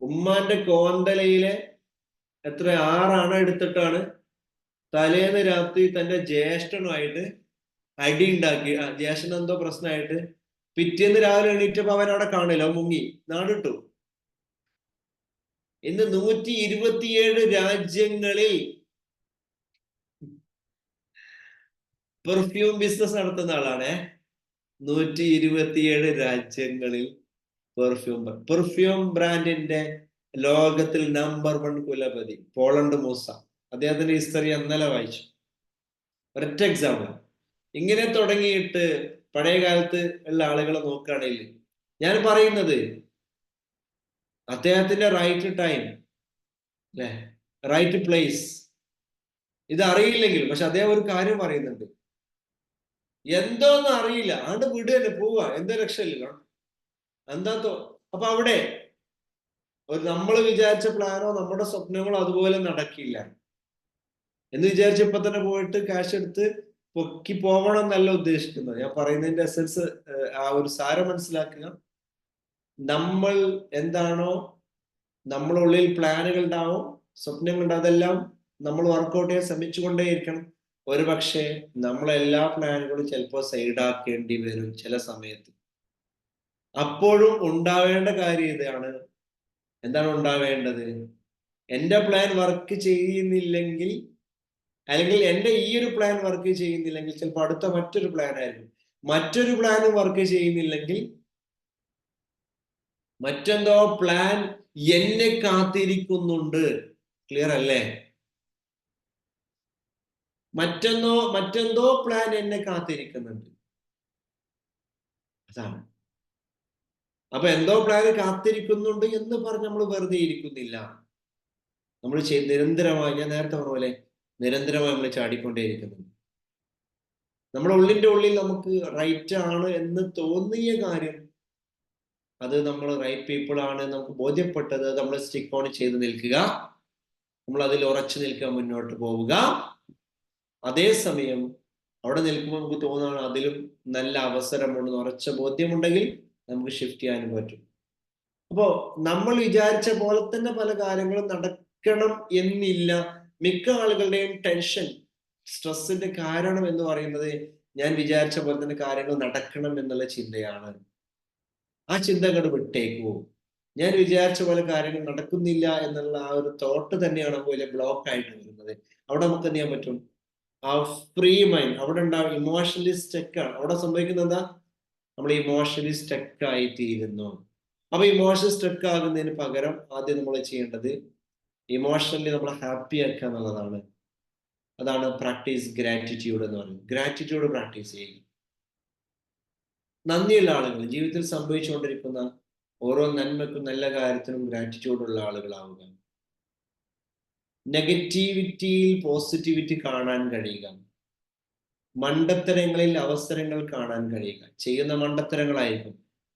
Speaker 1: ഉമ്മാന്റെ കോന്തലയിലെ 6 എടുത്തിട്ടാണ് തലേന്ന് രാത്രി തന്റെ ജ്യേഷ്ഠനുമായിട്ട് അടി ഉണ്ടാക്കി. ജ്യേഷ്ഠൻ എന്തോ പ്രശ്നമായിട്ട് പിറ്റേന്ന് രാവിലെ എണീറ്റപ്പോ അവൻ അവിടെ കാണില്ല, മുങ്ങി, നാടിട്ടു. ഇന്ന് 127 രാജ്യങ്ങളിൽ പെർഫ്യൂം ബിസിനസ് നടത്തുന്ന ആളാണ്. 127 രാജ്യങ്ങളിൽ പെർഫ്യൂം ബ്രാൻഡിന്റെ ലോകത്തിൽ നമ്പർ 1 കുലപതി പോളണ്ട് മൂസ. അദ്ദേഹത്തിന്റെ ഹിസ്റ്ററി ഇന്നലെ വായിച്ചു. ഒരൊറ്റ എക്സാമ്പിൾ. ഇങ്ങനെ തുടങ്ങിയിട്ട് പഴയ കാലത്ത് ഉള്ള ആളുകളെ നോക്കുകയാണെങ്കിൽ ഞാൻ പറയുന്നത് അദ്ദേഹത്തിന്റെ റൈറ്റ് ടൈം, അല്ലെ, റൈറ്റ് പ്ലേസ് ഇത് അറിയില്ലെങ്കിൽ, പക്ഷെ അദ്ദേഹം ഒരു കാര്യം പറയുന്നുണ്ട്, എന്തോന്നും അറിയില്ല ആണ്ട് വിടുകയല്ലേ, പോവുക, എന്തോ രക്ഷയില്ല എന്താത്തോ. അപ്പൊ അവിടെ നമ്മൾ വിചാരിച്ച പ്ലാനോ നമ്മുടെ സ്വപ്നങ്ങളോ അതുപോലെ നടക്കില്ല എന്ന് വിചാരിച്ച് ഇപ്പൊ തന്നെ പോയിട്ട് ക്യാഷ് എടുത്ത് പൊക്കി പോകണം എന്നല്ല ഉദ്ദേശിക്കുന്നത്. ഞാൻ പറയുന്നതിന്റെ എസൻസ്, ആ ഒരു സാരം മനസ്സിലാക്കുക. നമ്മൾ എന്താണോ നമ്മുടെ ഉള്ളിൽ പ്ലാനുകൾ ഉണ്ടാവും, സ്വപ്നങ്ങളുണ്ട്, അതെല്ലാം നമ്മൾ വർക്കൗട്ട് ചെയ്യാൻ ശ്രമിച്ചുകൊണ്ടേയിരിക്കണം. ഒരു പക്ഷേ നമ്മളെല്ലാ പ്ലാനുകളും ചിലപ്പോൾ സൈഡാക്കേണ്ടി വരും ചില സമയത്ത്. അപ്പോഴും ഉണ്ടാവേണ്ട കാര്യം ഇതാണ്. എന്താണ് ഉണ്ടാവേണ്ടത്? എന്റെ പ്ലാൻ വർക്ക് ചെയ്യുന്നില്ലെങ്കിൽ, അല്ലെങ്കിൽ എന്റെ ഈ ഒരു പ്ലാൻ വർക്ക് ചെയ്യുന്നില്ലെങ്കിൽ ചിലപ്പോൾ അടുത്ത മറ്റൊരു പ്ലാൻ ആയിരിക്കും. മറ്റൊരു പ്ലാനും വർക്ക് ചെയ്യുന്നില്ലെങ്കിൽ മറ്റെന്തോ പ്ലാൻ എന്നെ കാത്തിരിക്കുന്നുണ്ട്. ക്ലിയർ അല്ലേ? മറ്റെന്തോ പ്ലാൻ എന്നെ കാത്തിരിക്കുന്നുണ്ട്. അതാണ്. അപ്പൊ എന്തോ പ്ലാൻ കാത്തിരിക്കുന്നുണ്ട് എന്ന് പറഞ്ഞ് നമ്മൾ വെറുതെ ഇരിക്കുന്നില്ല. നമ്മൾ നിരന്തരമായി, ഞാൻ നേരത്തെ പറഞ്ഞ പോലെ നിരന്തരമായി നമ്മൾ ചാടിക്കൊണ്ടേയിരിക്കുന്നുണ്ട്. നമ്മുടെ ഉള്ളിന്റെ ഉള്ളിൽ നമുക്ക് റൈറ്റ് ആണ് എന്ന് തോന്നിയ കാര്യം, അത് നമ്മൾ റൈറ്റ് പീപ്പിൾ ആണ് നമുക്ക് ബോധ്യപ്പെട്ടത്, നമ്മൾ സ്റ്റിക്ക് ഓൺ ചെയ്ത് നിൽക്കുക, നമ്മൾ അതിൽ ഉറച്ചു നിൽക്കുക, മുന്നോട്ട് പോവുക. അതേസമയം അവിടെ നിൽക്കുമ്പോൾ നമുക്ക് തോന്നുകയാണ് അതിലും നല്ല അവസരമുണ്ടെന്ന് ഉറച്ച ബോധ്യമുണ്ടെങ്കിൽ നമുക്ക് ഷിഫ്റ്റ് ചെയ്യാനും പറ്റും. അപ്പോ നമ്മൾ വിചാരിച്ച പോലെ തന്നെ പല കാര്യങ്ങളും നടക്കണം എന്നില്ല. മിക്ക ആളുകളുടെയും ടെൻഷൻ, സ്ട്രെസ്സിന്റെ കാരണം എന്ന് പറയുന്നത് ഞാൻ വിചാരിച്ച പോലെ തന്നെ കാര്യങ്ങൾ നടക്കണം എന്നുള്ള ചിന്തയാണ്. ആ ചിന്ത അങ്ങോട്ട് വിട്ടേക്കൂ. ഞാൻ വിചാരിച്ച പോലെ കാര്യങ്ങൾ നടക്കുന്നില്ല എന്നുള്ള ആ ഒരു തോട്ട് തന്നെയാണ് വലിയ ബ്ലോക്ക് ആയിട്ട് വരുന്നത്. അവിടെ നമുക്ക് എന്ത് ചെയ്യാൻ പറ്റും? ആ ഫ്രീ മൈൻഡ് അവിടെ ഉണ്ടാവും. ഇമോഷണലി സ്റ്റക്കാണ്. അവിടെ സംഭവിക്കുന്നത് എന്താ? നമ്മൾ ഇമോഷണലി സ്റ്റക്ക് ആയിത്തീരുന്നു. അപ്പൊ ഇമോഷൻ സ്റ്റക്ക് ആകുന്നതിന് പകരം ആദ്യം നമ്മൾ ചെയ്യേണ്ടത് ഇമോഷണലി നമ്മളെ ഹാപ്പി ആക്കുക എന്നുള്ളതാണ്. അതാണ് പ്രാക്ടീസ് ഗ്രാറ്റിറ്റ്യൂഡ് എന്ന് പറയുന്നത്. ഗ്രാറ്റിറ്റ്യൂഡ് പ്രാക്ടീസ് ചെയ്യുക. നന്ദിയുള്ള ആളുകൾ, ജീവിതത്തിൽ സംഭവിച്ചുകൊണ്ടിരിക്കുന്ന ഓരോ നന്മക്കും നല്ല കാര്യത്തിനും ഗ്രാറ്റിറ്റ്യൂഡ് ഉള്ള ആളുകളാവുക. നെഗറ്റിവിറ്റിയിൽ പോസിറ്റിവിറ്റി കാണാൻ കഴിയുക. മണ്ടത്തരങ്ങളിൽ അവസരങ്ങൾ കാണാൻ കഴിയുക. ചെയ്യുന്ന മണ്ടത്തരങ്ങളായിരിക്കും,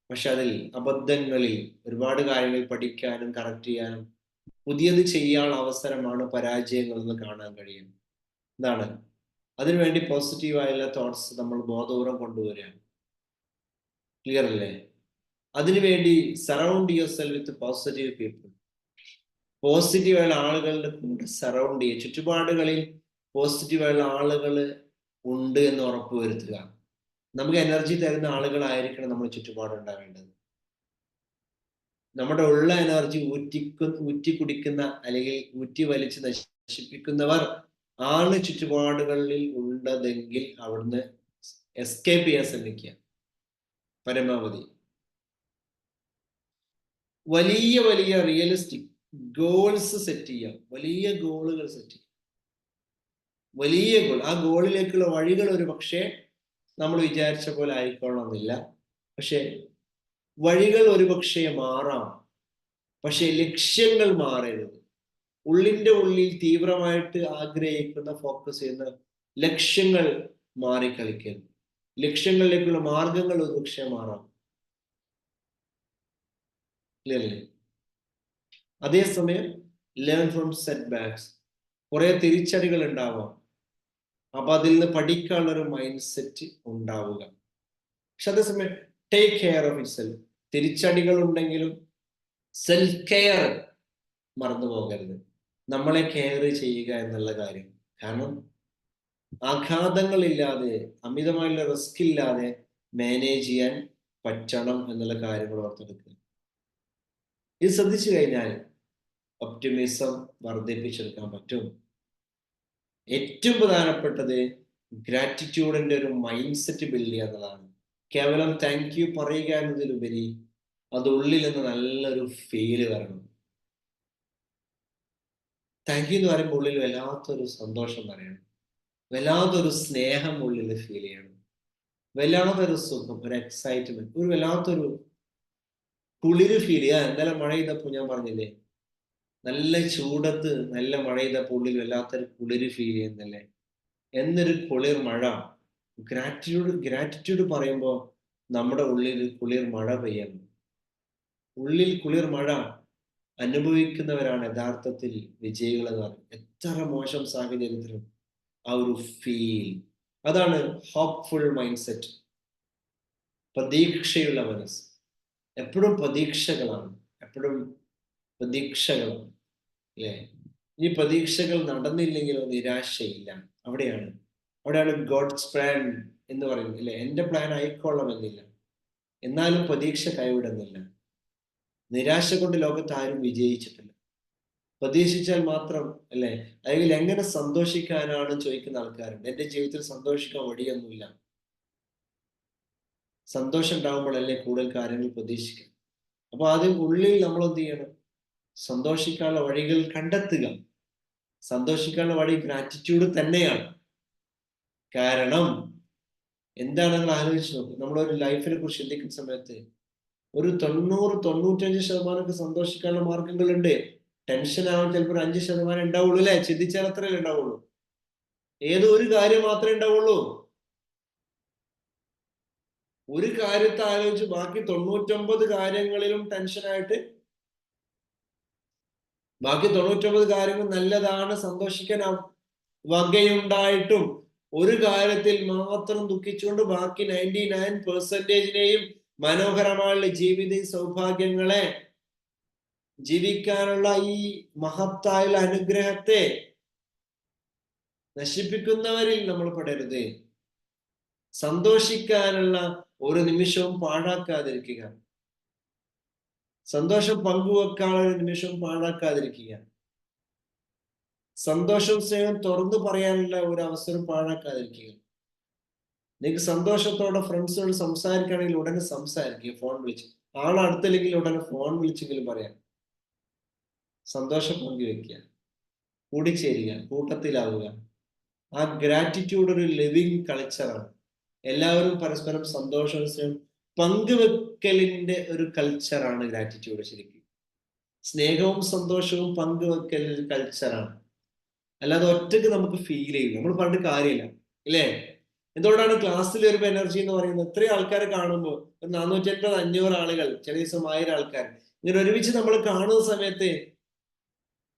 Speaker 1: പക്ഷെ അതിൽ അബദ്ധങ്ങളിൽ ഒരുപാട് കാര്യങ്ങൾ പഠിക്കാനും കറക്റ്റ് ചെയ്യാനും പുതിയത് ചെയ്യാനുള്ള അവസരമാണ് പരാജയങ്ങൾ എന്ന് കാണാൻ കഴിയും. എന്താണ്? അതിനുവേണ്ടി പോസിറ്റീവായുള്ള തോട്ട്സ് നമ്മൾ ബോധപൂർവം കൊണ്ടുവരികയാണ്. ക്ലിയർ അല്ലേ? അതിനുവേണ്ടി surround yourself with positive people. പോസിറ്റീവായുള്ള ആളുകളുടെ കൂടെ സറൗണ്ട് ചെയ്യുക. ചുറ്റുപാടുകളിൽ പോസിറ്റീവായുള്ള ആളുകൾ ഉണ്ട് എന്ന് ഉറപ്പ് വരുത്തുക. നമുക്ക് എനർജി തരുന്ന ആളുകളായിരിക്കണം നമ്മുടെ ചുറ്റുപാട് ഉണ്ടാവേണ്ടത്. നമ്മുടെ ഉള്ള എനർജി ഊറ്റി കുടിക്കുന്ന അല്ലെങ്കിൽ ഊറ്റി വലിച്ച് നശിപ്പിക്കുന്നവർ ആണ് ചുറ്റുപാടുകളിൽ ഉള്ളതെങ്കിൽ അവിടുന്ന് എസ്കേപ്പ് ചെയ്യാൻ ശ്രമിക്കുക പരമാവധി. വലിയ വലിയ റിയലിസ്റ്റിക് ഗോൾസ് സെറ്റ് ചെയ്യാം. വലിയ ഗോളുകൾ സെറ്റ് ചെയ്യാം. വലിയ ഗോൾ. ആ ഗോളിലേക്കുള്ള വഴികൾ ഒരു പക്ഷേ നമ്മൾ വിചാരിച്ച പോലെ ആയിക്കൊള്ളണമെന്നില്ല. പക്ഷെ വഴികൾ ഒരുപക്ഷെ മാറാം. പക്ഷെ ലക്ഷ്യങ്ങൾ മാറരുത്. ഉള്ളിന്റെ ഉള്ളിൽ തീവ്രമായിട്ട് ആഗ്രഹിക്കുന്ന, ഫോക്കസ് ചെയ്യുന്ന ലക്ഷ്യങ്ങൾ മാറിക്കളിക്കരുത്. ലക്ഷ്യങ്ങളിലേക്കുള്ള മാർഗങ്ങൾ ഒരുപക്ഷെ മാറാം. ക്ലിയർലി? അതേസമയം ലേൺ ഫ്രം സെറ്റ് ബാക്സ്. കുറെ തിരിച്ചടികൾ ഉണ്ടാവാം. അപ്പൊ അതിൽ നിന്ന് പഠിക്കാനുള്ള ഒരു മൈൻഡ് സെറ്റ് ഉണ്ടാവുക. പക്ഷെ അതേസമയം take care of itself. തിരിച്ചടികൾ ഉണ്ടെങ്കിലും സെൽഫ് കെയർ മറന്നു പോകരുത്. നമ്മളെ കെയർ ചെയ്യുക എന്നുള്ള കാര്യം. കാരണം ആഘാതങ്ങളില്ലാതെ, അമിതമായുള്ള റിസ്ക് ഇല്ലാതെ മാനേജ് ചെയ്യാൻ പറ്റണം എന്നുള്ള കാര്യങ്ങൾ ഓർത്തെടുക്കുക. ഇത് ശ്രദ്ധിച്ചു കഴിഞ്ഞാൽ ഒപ്റ്റിമിസം വർദ്ധിപ്പിച്ചെടുക്കാൻ പറ്റും. ഏറ്റവും പ്രധാനപ്പെട്ടത് ഗ്രാറ്റിറ്റ്യൂഡിന്റെ ഒരു മൈൻഡ് സെറ്റ് ബിൽഡ് ചെയ്യുക എന്നുള്ളതാണ്. കേവലം താങ്ക് യു പറയുക എന്നതിലുപരി അത് ഉള്ളിൽ നിന്ന് നല്ലൊരു ഫീല് വരണം. താങ്ക് യു എന്ന് പറയുമ്പോൾ ഉള്ളിൽ വല്ലാത്തൊരു സന്തോഷം പറയണം, വല്ലാത്തൊരു സ്നേഹം ഉള്ളിൽ ഫീൽ ചെയ്യണം, വല്ലാത്തൊരു സുഖം, ഒരു എക്സൈറ്റ്മെന്റ്, ഒരു വല്ലാത്തൊരു കുളിര് ഫീൽ ചെയ്യുക. എന്തായാലും മഴ ചെയ്തപ്പോൾ ഞാൻ പറഞ്ഞില്ലേ, നല്ല ചൂടത്ത് നല്ല മഴ ചെയ്തപ്പോൾ ഉള്ളിൽ വല്ലാത്തൊരു കുളിര് ഫീൽ ചെയ്യുന്നല്ലേ. എന്നൊരു കുളിർ മഴ. ഗ്രാറ്റിറ്റ്യൂഡ് പറയുമ്പോൾ നമ്മുടെ ഉള്ളിൽ കുളിർ മഴ പെയ്യണം. ഉള്ളിൽ കുളിർ മഴ അനുഭവിക്കുന്നവരാണ് യഥാർത്ഥത്തിൽ വിജയികൾ എന്ന് പറയുന്നത്. എത്ര മോശം സാഹചര്യത്തിലും ആ ഒരു ഫീൽ, അതാണ് ഹോപ്പ്ഫുൾ മൈൻഡ് സെറ്റ്. പ്രതീക്ഷയുള്ള മനസ്സ്. എപ്പോഴും പ്രതീക്ഷകളാണ്, എപ്പോഴും പ്രതീക്ഷകളാണ്, അല്ലേ? ഈ പ്രതീക്ഷകൾ നടന്നില്ലെങ്കിലോ നിരാശയില്ല. അവിടെയാണ് അവിടെയാണ് ഗോഡ്സ് പ്ലാൻ എന്ന് പറയുന്നത്, അല്ലെ? എന്റെ പ്ലാൻ ആയിക്കൊള്ളണമെന്നില്ല, എന്നാലും പ്രതീക്ഷ കൈവിടുന്നില്ല. നിരാശ കൊണ്ട് ലോകത്ത് ആരും വിജയിച്ചിട്ടില്ല. പ്രതീക്ഷിച്ചാൽ മാത്രം, അല്ലെ? അല്ലെങ്കിൽ എങ്ങനെ സന്തോഷിക്കാനാണ് ചോദിക്കുന്ന ആൾക്കാരുണ്ട്. എന്റെ ജീവിതത്തിൽ സന്തോഷിക്കാൻ വഴിയൊന്നുമില്ല. സന്തോഷം ഉണ്ടാകുമ്പോഴല്ലേ കൂടുതൽ കാര്യങ്ങൾ പ്രതീക്ഷിക്കുക. അപ്പൊ ആദ്യം ഉള്ളിൽ നമ്മൾ എന്ത് ചെയ്യണം? സന്തോഷിക്കാനുള്ള വഴികൾ കണ്ടെത്തുക. സന്തോഷിക്കാനുള്ള വഴി ഗ്രാറ്റിറ്റ്യൂഡ് തന്നെയാണ്. കാരണം എന്താണ്, നിങ്ങൾ ആലോചിച്ച് നോക്കും, നമ്മളൊരു ലൈഫിനെ കുറിച്ച് ചിന്തിക്കുന്ന സമയത്ത് ഒരു 90-95% സന്തോഷിക്കാനുള്ള മാർഗങ്ങളുണ്ട്. ടെൻഷൻ ആവാൻ ചിലപ്പോൾ ഒരു 5% ഉണ്ടാവുള്ളൂ, അല്ലെ? ചിന്തിച്ചാൽ അത്രയല്ലേ ഉണ്ടാവുള്ളൂ. ഏതോ ഒരു കാര്യം മാത്രമേ ഉണ്ടാവുള്ളൂ. ഒരു കാര്യത്തെ ആലോചിച്ച് ബാക്കി 99 കാര്യങ്ങളിലും ടെൻഷനായിട്ട്, ബാക്കി 99 കാര്യങ്ങൾ നല്ലതാണ്, സന്തോഷിക്കാൻ വകയുണ്ടായിട്ടും ഒരു കാര്യത്തിൽ മാത്രം ദുഃഖിച്ചുകൊണ്ട് ബാക്കി 99%നെയും മനോഹരമായ ജീവിത സൗഭാഗ്യങ്ങളെ ജീവിക്കാനുള്ള ഈ മഹത്തായുള്ള അനുഗ്രഹത്തെ നശിപ്പിക്കുന്നവരിൽ നമ്മൾ പെടരുത്. സന്തോഷിക്കാനുള്ള ഒരു നിമിഷവും പാഴാക്കാതിരിക്കുക. സന്തോഷം പങ്കുവെക്കാനുള്ള ഒരു നിമിഷവും പാഴാക്കാതിരിക്കുക. സന്തോഷവും സ്നേഹം തുറന്നു പറയാനുള്ള ഒരു അവസരം പാഴാക്കാതിരിക്കുക. നിങ്ങൾക്ക് സന്തോഷത്തോടെ ഫ്രണ്ട്സിനോട് സംസാരിക്കുകയാണെങ്കിൽ ഉടനെ സംസാരിക്കുക, ഫോൺ വിളിച്ച്. ആളടുത്തില്ലെങ്കിൽ ഉടനെ ഫോൺ വിളിച്ചെങ്കിലും പറയാം. സന്തോഷം പങ്കുവെക്കുക, കൂടിച്ചേരുക, കൂട്ടത്തിലാവുക. ആ ഗ്രാറ്റിറ്റ്യൂഡ് ഒരു ലിവിങ് കൾച്ചറാണ്. എല്ലാവരും പരസ്പരം സന്തോഷവും സ്നേഹം പങ്കുവെക്കലിന്റെ ഒരു കൾച്ചറാണ് ഗ്രാറ്റിറ്റ്യൂഡ്. ശരിക്കും സ്നേഹവും സന്തോഷവും പങ്കുവെക്കൽ ഒരു കൾച്ചറാണ്. അല്ലാതെ ഒറ്റയ്ക്ക് നമുക്ക് ഫീൽ ചെയ്യും, നമ്മൾ പറഞ്ഞിട്ട് കാര്യമില്ല, ഇല്ലേ? എന്തുകൊണ്ടാണ് ക്ലാസ്സിൽ ഒരു എനർജി എന്ന് പറയുന്നത്? ഇത്രയും ആൾക്കാരെ കാണുമ്പോൾ 450-500 ആളുകൾ, ചില ദിവസം 1000 ആൾക്കാർ ഇങ്ങനെ ഒരുമിച്ച് നമ്മൾ കാണുന്ന സമയത്ത്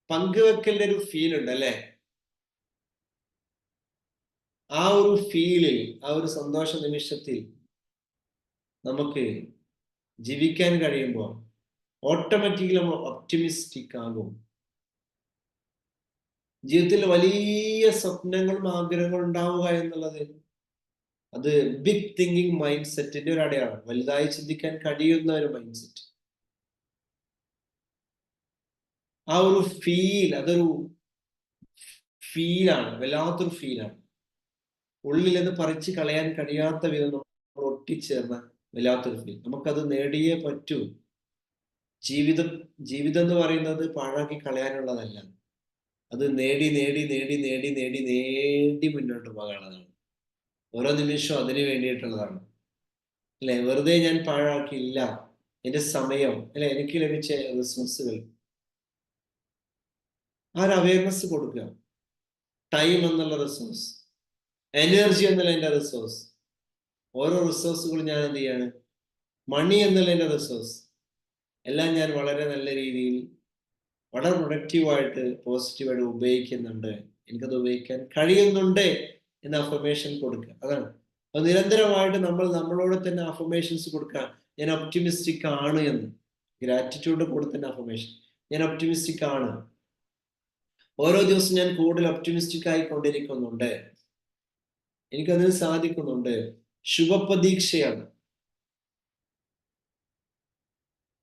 Speaker 1: പങ്കുവെക്കലിന്റെ ഒരു ഫീൽ ഉണ്ട്, അല്ലെ? ആ ഒരു ഫീലിൽ, ആ ഒരു സന്തോഷ നിമിഷത്തിൽ നമുക്ക് ജീവിക്കാൻ കഴിയുമ്പോൾ ഓട്ടോമാറ്റിക്കലി നമ്മൾ ഒപ്റ്റിമിസ്റ്റിക് ആകും. ജീവിതത്തിൽ വലിയ സ്വപ്നങ്ങളും ആഗ്രഹങ്ങളും ഉണ്ടാവുക എന്നുള്ളത് അത് ബിഗ് തിങ്കിങ് മൈൻഡ് സെറ്റിന്റെ ഒരു അടയാളം. വലുതായി ചിന്തിക്കാൻ കഴിയുന്ന ഒരു മൈൻഡ് സെറ്റ്. ആ ഒരു ഫീൽ, അതൊരു ഫീലാണ്, വല്ലാത്തൊരു ഫീലാണ്. ഉള്ളിൽ നിന്ന് പറിച്ചു കളയാൻ കഴിയാത്ത വിധം നമ്മൾ ഒട്ടിച്ചേർന്ന വല്ലാത്തൊരു ഫീൽ. നമുക്കത് നേടിയേ പറ്റൂ. ജീവിതം ജീവിതം എന്ന് പറയുന്നത് പാഴാക്കി കളയാനുള്ളതല്ല. അത് നേടി നേടി നേടി നേടി നേടി നേടി മുന്നോട്ട് പോകാനുള്ളതാണ്. ഓരോ നിമിഷവും അതിന് വേണ്ടിയിട്ടുള്ളതാണ്, അല്ലെ? വെറുതെ ഞാൻ പാഴാക്കിയില്ല എന്റെ സമയം, അല്ലെ? എനിക്ക് ലഭിച്ച റിസോഴ്സുകൾ, ആ ഒരു അവയർനെസ് കൊടുക്കുക. ടൈം എന്നുള്ള റിസോഴ്സ്, എനർജി എന്നുള്ള എന്റെ റിസോഴ്സ്. ഓരോ റിസോഴ്സുകളും ഞാൻ എന്ത് ചെയ്യാണ്? മണി എന്നുള്ള എന്റെ റിസോഴ്സ് എല്ലാം ഞാൻ വളരെ നല്ല രീതിയിൽ, വളരെ പ്രൊഡക്റ്റീവായിട്ട്, പോസിറ്റീവായിട്ട് ഉപയോഗിക്കുന്നുണ്ട്. എനിക്കത് ഉപയോഗിക്കാൻ കഴിയുന്നുണ്ട് എന്ന അഫർമേഷൻ കൊടുക്കുക. അതാണ്. അത് നിരന്തരമായിട്ട് നമ്മൾ നമ്മളോട് തന്നെ അഫർമേഷൻസ് കൊടുക്കുക. ഞാൻ ഒപ്റ്റിമിസ്റ്റിക് ആണ് എന്ന്. ഗ്രാറ്റിറ്റ്യൂഡ് കൂടെ തന്നെ അഫർമേഷൻ. ഞാൻ ഒപ്റ്റിമിസ്റ്റിക് ആണ്. ഓരോ ദിവസവും ഞാൻ കൂടുതൽ ഒപ്റ്റിമിസ്റ്റിക് ആയിക്കൊണ്ടിരിക്കുന്നുണ്ട്. എനിക്കതിന് സാധിക്കുന്നുണ്ട്. ശുഭപ്രതീക്ഷയാണ്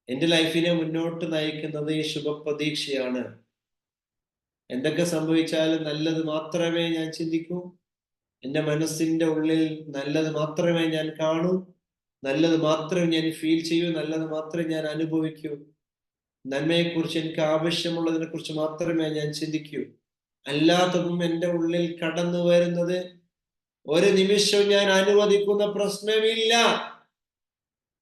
Speaker 1: എന്റെ ലൈഫിനെ മുന്നോട്ട് നയിക്കുന്നത്. ഈ ശുഭപ്രതീക്ഷയാണ്. എന്തൊക്കെ സംഭവിച്ചാലും നല്ലത് മാത്രമേ ഞാൻ ചിന്തിക്കൂ. എന്റെ മനസ്സിന്റെ ഉള്ളിൽ നല്ലത് മാത്രമേ ഞാൻ കാണൂ. നല്ലത് മാത്രമേ ഞാൻ ഫീൽ ചെയ്യൂ. നല്ലത് മാത്രമേ ഞാൻ അനുഭവിക്കൂ. നന്മയെക്കുറിച്ച്, എനിക്ക് ആവശ്യമുള്ളതിനെ കുറിച്ച് മാത്രമേ ഞാൻ ചിന്തിക്കൂ. അല്ലാത്തതും എന്റെ ഉള്ളിൽ കടന്നു വരുന്നത് ഒരു നിമിഷവും ഞാൻ അനുവദിക്കുന്ന പ്രശ്നമില്ല.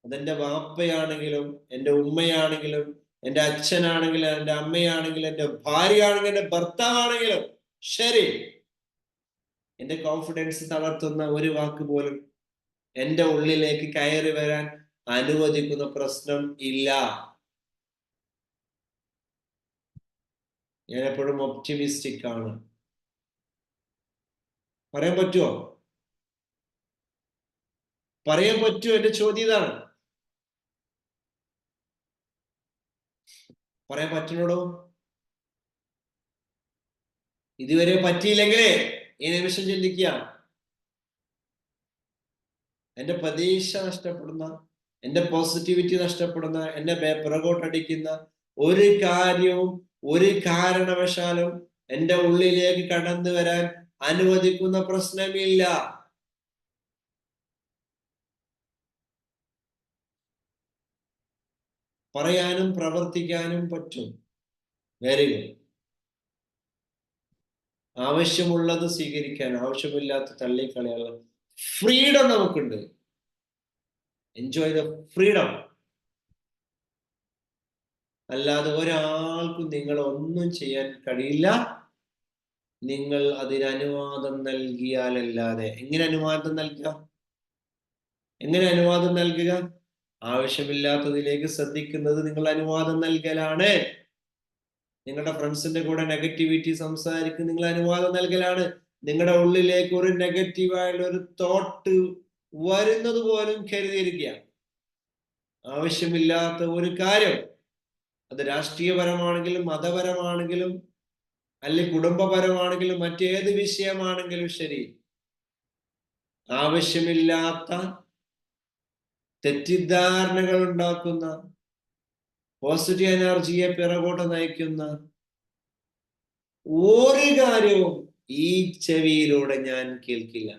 Speaker 1: അതെന്റെ വാപ്പയാണെങ്കിലും, എന്റെ ഉമ്മയാണെങ്കിലും, എന്റെ അച്ഛനാണെങ്കിലും, എന്റെ അമ്മയാണെങ്കിലും, എന്റെ ഭാര്യയാണെങ്കിലും, എന്റെ ഭർത്താവാണെങ്കിലും ശരി, എന്റെ കോൺഫിഡൻസ് തളർത്തുന്ന ഒരു വാക്ക് പോലും എന്റെ ഉള്ളിലേക്ക് കയറി വരാൻ അനുവദിക്കുന്ന പ്രശ്നം ഇല്ല. ഞാൻ എപ്പോഴും ഒപ്റ്റിമിസ്റ്റിക് ആണ്. പറയാൻ പറ്റുമോ? പറയാൻ പറ്റുമോ? എന്റെ ചോദ്യം ഇതാണ്. പറയാൻ പറ്റുന്നോടോ? ഇതുവരെ പറ്റിയില്ലെങ്കിലേ ഈ നിമിഷം ചിന്തിക്കുക. എന്റെ പ്രതീക്ഷ നഷ്ടപ്പെടുന്ന, എന്റെ പോസിറ്റിവിറ്റി നഷ്ടപ്പെടുന്ന, എന്നെ പിറകോട്ടടിക്കുന്ന ഒരു കാര്യവും ഒരു കാരണവശാലും എന്റെ ഉള്ളിലേക്ക് കടന്നു വരാൻ അനുവദിക്കുന്ന പ്രശ്നമില്ല. പറയാനും പ്രവർത്തിക്കാനും പറ്റും. Very good. ആവശ്യമുള്ളത് സ്വീകരിക്കാൻ, ആവശ്യമില്ലാത്ത തള്ളിക്കളയാനുള്ള ഫ്രീഡം നമുക്കുണ്ട്. Enjoy the freedom. അല്ലാതെ ഒരാൾക്കും നിങ്ങളെ ഒന്നും ചെയ്യാൻ കഴിയില്ല, നിങ്ങൾ അതിന് അനുവാദം നൽകിയാലല്ലാതെ. എങ്ങനെ അനുവാദം നൽകുക? എങ്ങനെ അനുവാദം നൽകുക? ആവശ്യമില്ലാത്തതിലേക്ക് ശ്രദ്ധിക്കുന്നത് നിങ്ങൾ അനുവാദം നൽകലാണ്. നിങ്ങളുടെ ഫ്രണ്ട്സിന്റെ കൂടെ നെഗറ്റിവിറ്റി സംസാരിക്കുന്ന നിങ്ങൾ അനുവാദം നൽകലാണ്. നിങ്ങളുടെ ഉള്ളിലേക്ക് ഒരു നെഗറ്റീവായുള്ള ഒരു തോട്ട് വരുന്നത് പോലും കരുതിയിരിക്കുക. ആവശ്യമില്ലാത്ത ഒരു കാര്യം, അത് രാഷ്ട്രീയപരമാണെങ്കിലും മതപരമാണെങ്കിലും അല്ലെങ്കിൽ കുടുംബപരമാണെങ്കിലും മറ്റേത് വിഷയമാണെങ്കിലും ശരി, ആവശ്യമില്ലാത്ത തെറ്റിദ്ധാരണകൾ ഉണ്ടാക്കുന്ന, പോസിറ്റീവ് എനർജിയെ പിറകോട്ട് നയിക്കുന്ന ഒരു കാര്യവും ഈ ചെവിയിലൂടെ ഞാൻ കേൾക്കില്ല,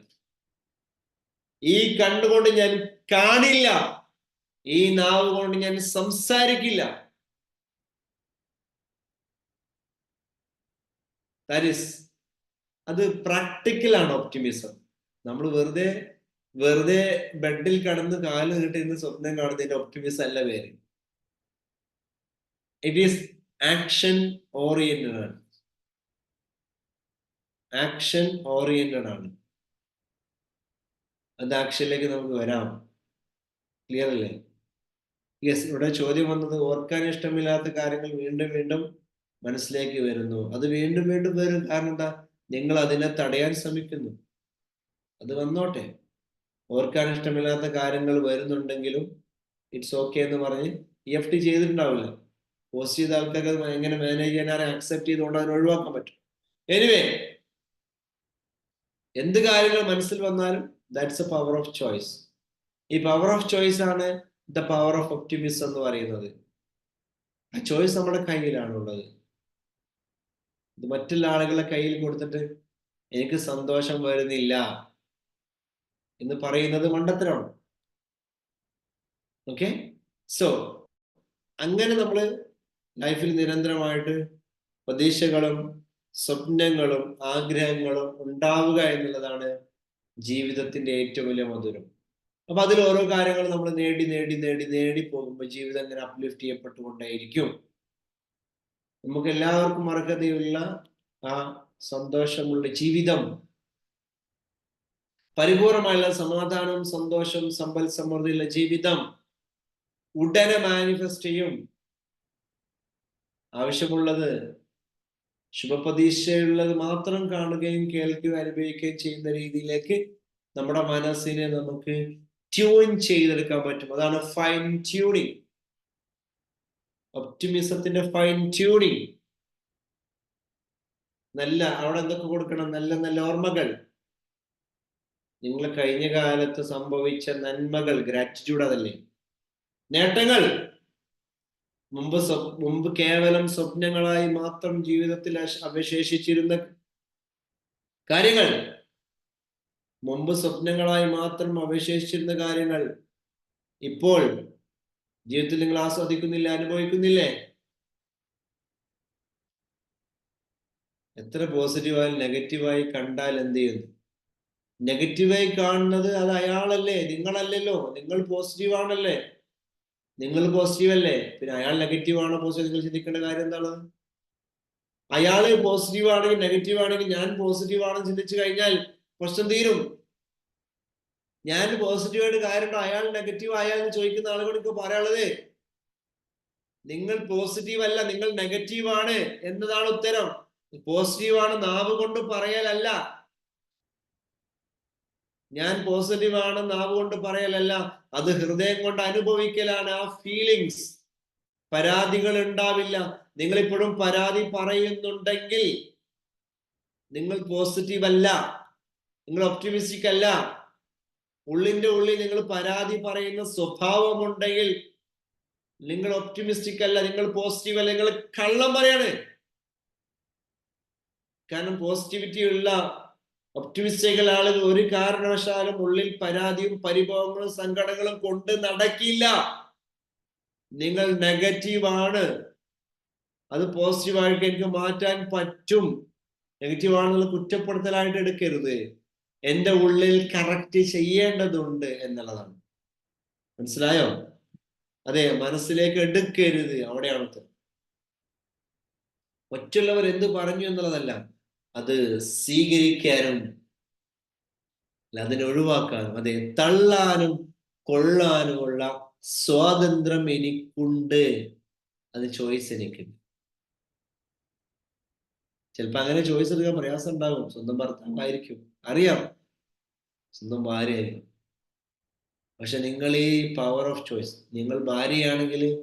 Speaker 1: ഈ കണ്ണുകൊണ്ട് ഞാൻ കാണില്ല, ഈ നാവ് കൊണ്ട് ഞാൻ സംസാരിക്കില്ല. അത് പ്രാക്ടിക്കലാണ് ഒപ്റ്റിമിസം. നമ്മൾ വെറുതെ ബെഡിൽ കടന്ന് കാല് നീട്ടിരുന്ന് സ്വപ്നം കാണുന്നതിന്റെ ഒപ്റ്റിമിസം അല്ല പേര്. ഇറ്റ് ഈസ് ആക്ഷൻ ഓറിയന്റഡ് ആണ്. ആക്ഷൻ ഓറിയന്റഡ് ആണ്. അത് ആക്ഷനിലേക്ക് നമുക്ക് വരാം. ക്ലിയർ അല്ലേ? യെസ്. ഇവിടെ ചോദ്യം വന്നത് ഓർക്കാൻ ഇഷ്ടമില്ലാത്ത കാര്യങ്ങൾ വീണ്ടും വീണ്ടും മനസ്സിലേക്ക് വരുന്നു. അത് വീണ്ടും വീണ്ടും വരും. കാരണം എന്താ? നിങ്ങൾ അതിനെ തടയാൻ ശ്രമിക്കുന്നു. അത് വന്നോട്ടെ. ഓർക്കാൻ ഇഷ്ടമില്ലാത്ത കാര്യങ്ങൾ വരുന്നുണ്ടെങ്കിലും ഇറ്റ്സ് ഓക്കെ എന്ന് പറഞ്ഞ് EFT ചെയ്തിട്ടുണ്ടാവില്ല. പോസ്റ്റ് ചെയ്ത ആൾക്കാർക്ക് അത് എങ്ങനെ മാനേജ് ചെയ്യാൻ അക്സെപ്റ്റ് ചെയ്തുകൊണ്ട് അതിനെ ഒഴിവാക്കാൻ പറ്റും. എനിവേ, എന്ത് കാര്യങ്ങൾ മനസ്സിൽ വന്നാലും that's a power of choice. ഈ പവർ ഓഫ് ചോയ്സ് ആണ് ദ പവർ ഓഫ് ഒപ്റ്റിമിസം എന്ന് പറയുന്നത്. ആ ചോയ്സ് നമ്മുടെ കയ്യിലാണുള്ളത്. ഇത് മറ്റുള്ള ആളുകളെ കയ്യിൽ കൊടുത്തിട്ട് എനിക്ക് സന്തോഷം വരുന്നില്ല എന്ന് പറയുന്നത് മണ്ടത്തരമാണ്. ഓക്കെ? സോ അങ്ങനെ നമ്മൾ ലൈഫിൽ നിരന്തരമായിട്ട് പ്രതീക്ഷകളും സ്വപ്നങ്ങളും ആഗ്രഹങ്ങളും ഉണ്ടാവുക എന്നുള്ളതാണ് ജീവിതത്തിന്റെ ഏറ്റവും വലിയ മധുരം. അപ്പൊ അതിൽ ഓരോ കാര്യങ്ങൾ നമ്മൾ നേടി പോകുമ്പോൾ ജീവിതം ഇങ്ങനെ അപ്ലിഫ്റ്റ് ചെയ്യപ്പെട്ടുകൊണ്ടേയിരിക്കും. നമുക്ക് എല്ലാവർക്കും അർഹതയുള്ള ആ സന്തോഷമുള്ള ജീവിതം, പരിപൂർണമായുള്ള സമാധാനം, സന്തോഷം, സമ്പൽ സമൃദ്ധിയുള്ള ജീവിതം ഉടനെ മാനിഫെസ്റ്റ് ചെയ്യും. ആവശ്യമുള്ളത് ശുഭപ്രതീക്ഷയുള്ളത് മാത്രം കാണുകയും കേൾക്കുകയും അനുഭവിക്കുകയും ചെയ്യുന്ന രീതിയിലേക്ക് നമ്മുടെ മനസ്സിനെ നമുക്ക് ട്യൂൺ ചെയ്തെടുക്കാൻ പറ്റും. അതാണ് ഫൈൻ ട്യൂണിങ്. ഒപ്റ്റിമിസത്തിന്റെ ഫൈൻ ട്യൂണിങ്. അവിടെ എന്തൊക്കെ കൊടുക്കണം? നല്ല നല്ല ഓർമ്മകൾ, നിങ്ങൾ കഴിഞ്ഞ കാലത്ത് സംഭവിച്ച നന്മകൾ, ഗ്രാറ്റിറ്റ്യൂഡ്. അതല്ലേ നേട്ടങ്ങൾ. മുമ്പ് കേവലം സ്വപ്നങ്ങളായി മാത്രം ജീവിതത്തിൽ അവശേഷിച്ചിരുന്ന കാര്യങ്ങൾ, മുമ്പ് സ്വപ്നങ്ങളായി മാത്രം അവശേഷിച്ചിരുന്ന കാര്യങ്ങൾ ഇപ്പോൾ ജീവിതത്തിൽ നിങ്ങൾ ആസ്വദിക്കുന്നില്ല, അനുഭവിക്കുന്നില്ലേ? എത്ര പോസിറ്റീവായി നെഗറ്റീവായി കണ്ടാൽ എന്ത് ചെയ്യുന്നു? നെഗറ്റീവായി കാണുന്നത് അത് അയാളല്ലേ, നിങ്ങളല്ലല്ലോ. നിങ്ങൾ പോസിറ്റീവ് ആണല്ലേ, നിങ്ങൾ പോസിറ്റീവ് അല്ലേ. പിന്നെ അയാൾ നെഗറ്റീവ് ആണോ പോസിറ്റീവ്? നിങ്ങൾ ചിന്തിക്കേണ്ട കാര്യം എന്താണ്? അയാള് പോസിറ്റീവ് ആണെങ്കിൽ നെഗറ്റീവ് ആണെങ്കിൽ ഞാൻ പോസിറ്റീവ് ആണെന്ന് ചിന്തിച്ചു കഴിഞ്ഞാൽ പ്രശ്നം തീരും. ഞാൻ പോസിറ്റീവായിട്ട് കാര്യമുണ്ടോ, അയാൾ നെഗറ്റീവ് ആയാലെന്ന് ചോദിക്കുന്ന ആളുകൾക്ക് പറയാനുള്ളത് നിങ്ങൾ പോസിറ്റീവ് അല്ല, നിങ്ങൾ നെഗറ്റീവ് ആണ് എന്നതാണ് ഉത്തരം. പോസിറ്റീവ് ആണ് നാവ് കൊണ്ട് പറയലല്ല. ഞാൻ പോസിറ്റീവ് ആണ് നാവ് കൊണ്ട് പറയലല്ല, അത് ഹൃദയം കൊണ്ട് അനുഭവിക്കലാണ്. ആ ഫീലിങ്സ്, പരാതികൾ ഉണ്ടാവില്ല. നിങ്ങൾ ഇപ്പോഴും പരാതി പറയുന്നുണ്ടെങ്കിൽ നിങ്ങൾ പോസിറ്റീവ് അല്ല, നിങ്ങൾ ഒപ്റ്റിമിസ്റ്റിക് അല്ല. ഉള്ളിന്റെ ഉള്ളിൽ നിങ്ങൾ പരാതി പറയുന്ന സ്വഭാവമുണ്ടെങ്കിൽ നിങ്ങൾ ഒപ്റ്റിമിസ്റ്റിക് അല്ല, നിങ്ങൾ പോസിറ്റീവ് അല്ല, നിങ്ങൾ കള്ളം പറയാണ്. കാരണം പോസിറ്റിവിറ്റി ഉള്ള ഒപ്റ്റിമിസ്റ്റിക്കൽ ആളുകൾ ഒരു കാരണവശാലും ഉള്ളിൽ പരാതിയും പരിഭവങ്ങളും സങ്കടങ്ങളും കൊണ്ട് നടക്കില്ല. നിങ്ങൾ നെഗറ്റീവ് ആണ്. അത് പോസിറ്റീവായിട്ട് എനിക്ക് മാറ്റാൻ പറ്റും. നെഗറ്റീവ് ആണെന്നുള്ള കുറ്റപ്പെടുത്തലായിട്ട് എടുക്കരുത്. എന്റെ ഉള്ളിൽ കറക്റ്റ് ചെയ്യേണ്ടതുണ്ട് എന്നുള്ളതാണ്. മനസ്സിലായോ? അതെ, മനസ്സിലേക്ക് എടുക്കരുത്. അവിടെയാണ് മറ്റുള്ളവർ എന്ത് പറഞ്ഞു എന്നുള്ളതല്ല, അത് സ്വീകരിക്കാനും അതിനെ ഒഴിവാക്കാനും, അതെ, തള്ളാനും കൊള്ളാനുമുള്ള സ്വാതന്ത്ര്യം എനിക്കുണ്ട്. അത് ചോയ്സ് എനിക്കുണ്ട്. ചിലപ്പോ അങ്ങനെ ചോയ്സ് എടുക്കാൻ പ്രയാസം ഉണ്ടാകും. സ്വന്തം ഭർത്താവായിരിക്കും, അറിയാം, സ്വന്തം ഭാര്യയായിരിക്കും. പക്ഷെ നിങ്ങൾ ഈ പവർ ഓഫ് ചോയ്സ്, നിങ്ങൾ ഭാര്യയാണെങ്കിലും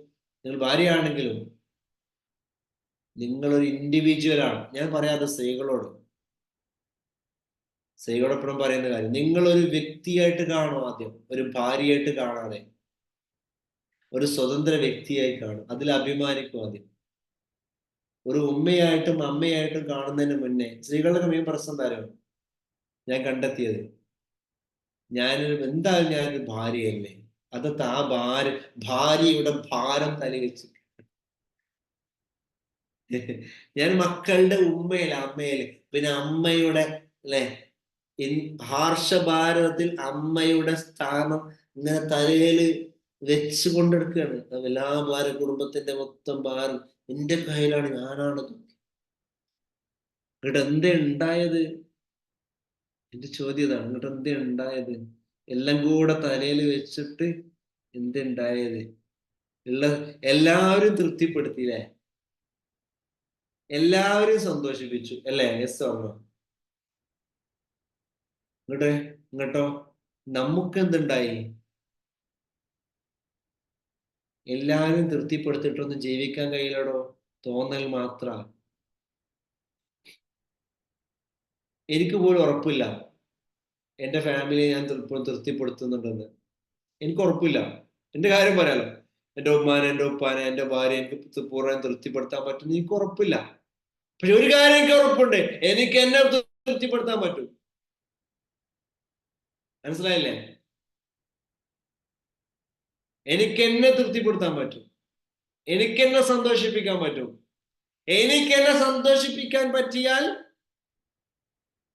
Speaker 1: നിങ്ങളൊരു ഇൻഡിവിജ്വൽ ആണ്. ഞാൻ പറയാതെ സ്ത്രീകളോടെപ്പോഴും പറയുന്ന കാര്യം, നിങ്ങളൊരു വ്യക്തിയായിട്ട് കാണും. ആദ്യം ഒരു ഭാര്യയായിട്ട് കാണാതെ ഒരു സ്വതന്ത്ര വ്യക്തിയായി കാണും. അതിൽ അഭിമാനിക്കും ആദ്യം. ഒരു ഉമ്മയായിട്ടും അമ്മയായിട്ടും കാണുന്നതിന് മുന്നേ, സ്ത്രീകളുടെ മെയിൻ പ്രശ്നം തരാണ് ഞാൻ കണ്ടെത്തിയത്, എന്തായാലും ഞാനൊരു ഭാര്യയല്ലേ, അതൊക്കെ ആ ഭാര്യയുടെ ഭാരം തലവെച്ച് ഞാൻ മക്കളുടെ അമ്മയില്, പിന്നെ അമ്മയുടെ അല്ലെ, ഭാരതത്തിൽ അമ്മയുടെ സ്ഥാനം ഇങ്ങനെ തലയില് വെച്ച് കൊണ്ടെടുക്കുകയാണ്. എല്ലാ ഭാരം, കുടുംബത്തിന്റെ മൊത്തം ഭാരം എന്റെ കയ്യിലാണ്, ഞാനാണ്. എന്നിട്ട് എന്തേ ഉണ്ടായത്? എന്റെ ചോദ്യം ഇതാണ്. എന്നിട്ട് എന്തേ ഉണ്ടായത്? എല്ലാം കൂടെ തലയിൽ വെച്ചിട്ട് എന്തുണ്ടായത്? എല്ലാവരും തൃപ്തിപ്പെടുത്തിയില്ലേ? എല്ലാവരും സന്തോഷിപ്പിച്ചു അല്ലേ? യെസ് ഓർമ്മ. ഇങ്ങോട്ടോ നമുക്ക് എന്തുണ്ടായി? എല്ലാവരും തൃപ്തിപ്പെടുത്തിയിട്ടൊന്നും ജീവിക്കാൻ കഴിയില്ലടോ. തോന്നൽ മാത്ര. എനിക്ക് പോലും ഉറപ്പില്ല എന്റെ ഫാമിലിയെ ഞാൻ തൃപ്തിപ്പെടുത്തുന്നുണ്ടെന്ന്. എനിക്ക് ഉറപ്പില്ല. എന്റെ കാര്യം പറയാലോ, എന്റെ ഉമ്മാനെ, എന്റെ ഉപ്പാനെ, എന്റെ ഭാര്യ എനിക്ക് പൂർണ്ണമായും തൃപ്തിപ്പെടുത്താൻ പറ്റും എനിക്ക് ഉറപ്പില്ല. പക്ഷെ ഒരു കാര്യം എനിക്ക് ഉറപ്പുണ്ട്, എനിക്ക് എന്നെ തൃപ്തിപ്പെടുത്താൻ പറ്റും. മനസ്സിലായില്ലേ? എനിക്ക് എന്നെ തൃപ്തിപ്പെടുത്താൻ പറ്റും, എനിക്ക് എന്നെ സന്തോഷിപ്പിക്കാൻ പറ്റും. എനിക്ക് എന്നെ സന്തോഷിപ്പിക്കാൻ പറ്റിയാൽ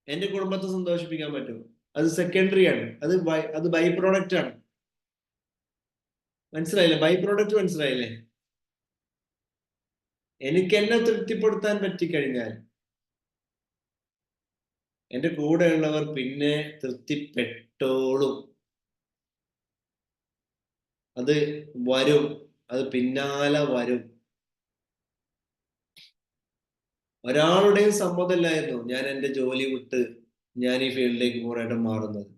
Speaker 1: എന്റെ കുടുംബത്തെ സന്തോഷിപ്പിക്കാൻ പറ്റും. അത് സെക്കൻഡറി ആണ്, അത് ബൈ പ്രോഡക്റ്റ് ആണ്. മനസ്സിലായില്ലേ? ബൈ പ്രോഡക്റ്റ് മനസ്സിലായില്ലേ? എനിക്ക് എന്നെ തൃപ്തിപ്പെടുത്താൻ പറ്റിക്കഴിഞ്ഞാൽ എന്റെ കൂടെയുള്ളവർ പിന്നെ തൃപ്തിപ്പെട്ടോളും. അത് വരും, അത് പിന്നാലെ വരും. ഒരാളുടെയും സമ്മതമില്ലായിരുന്നു ഞാൻ എന്റെ ജോലി വിട്ട് ഞാൻ ഈ ഫീൽഡിലേക്ക് പൂർണ്ണമായിട്ടും മാറുന്നത്.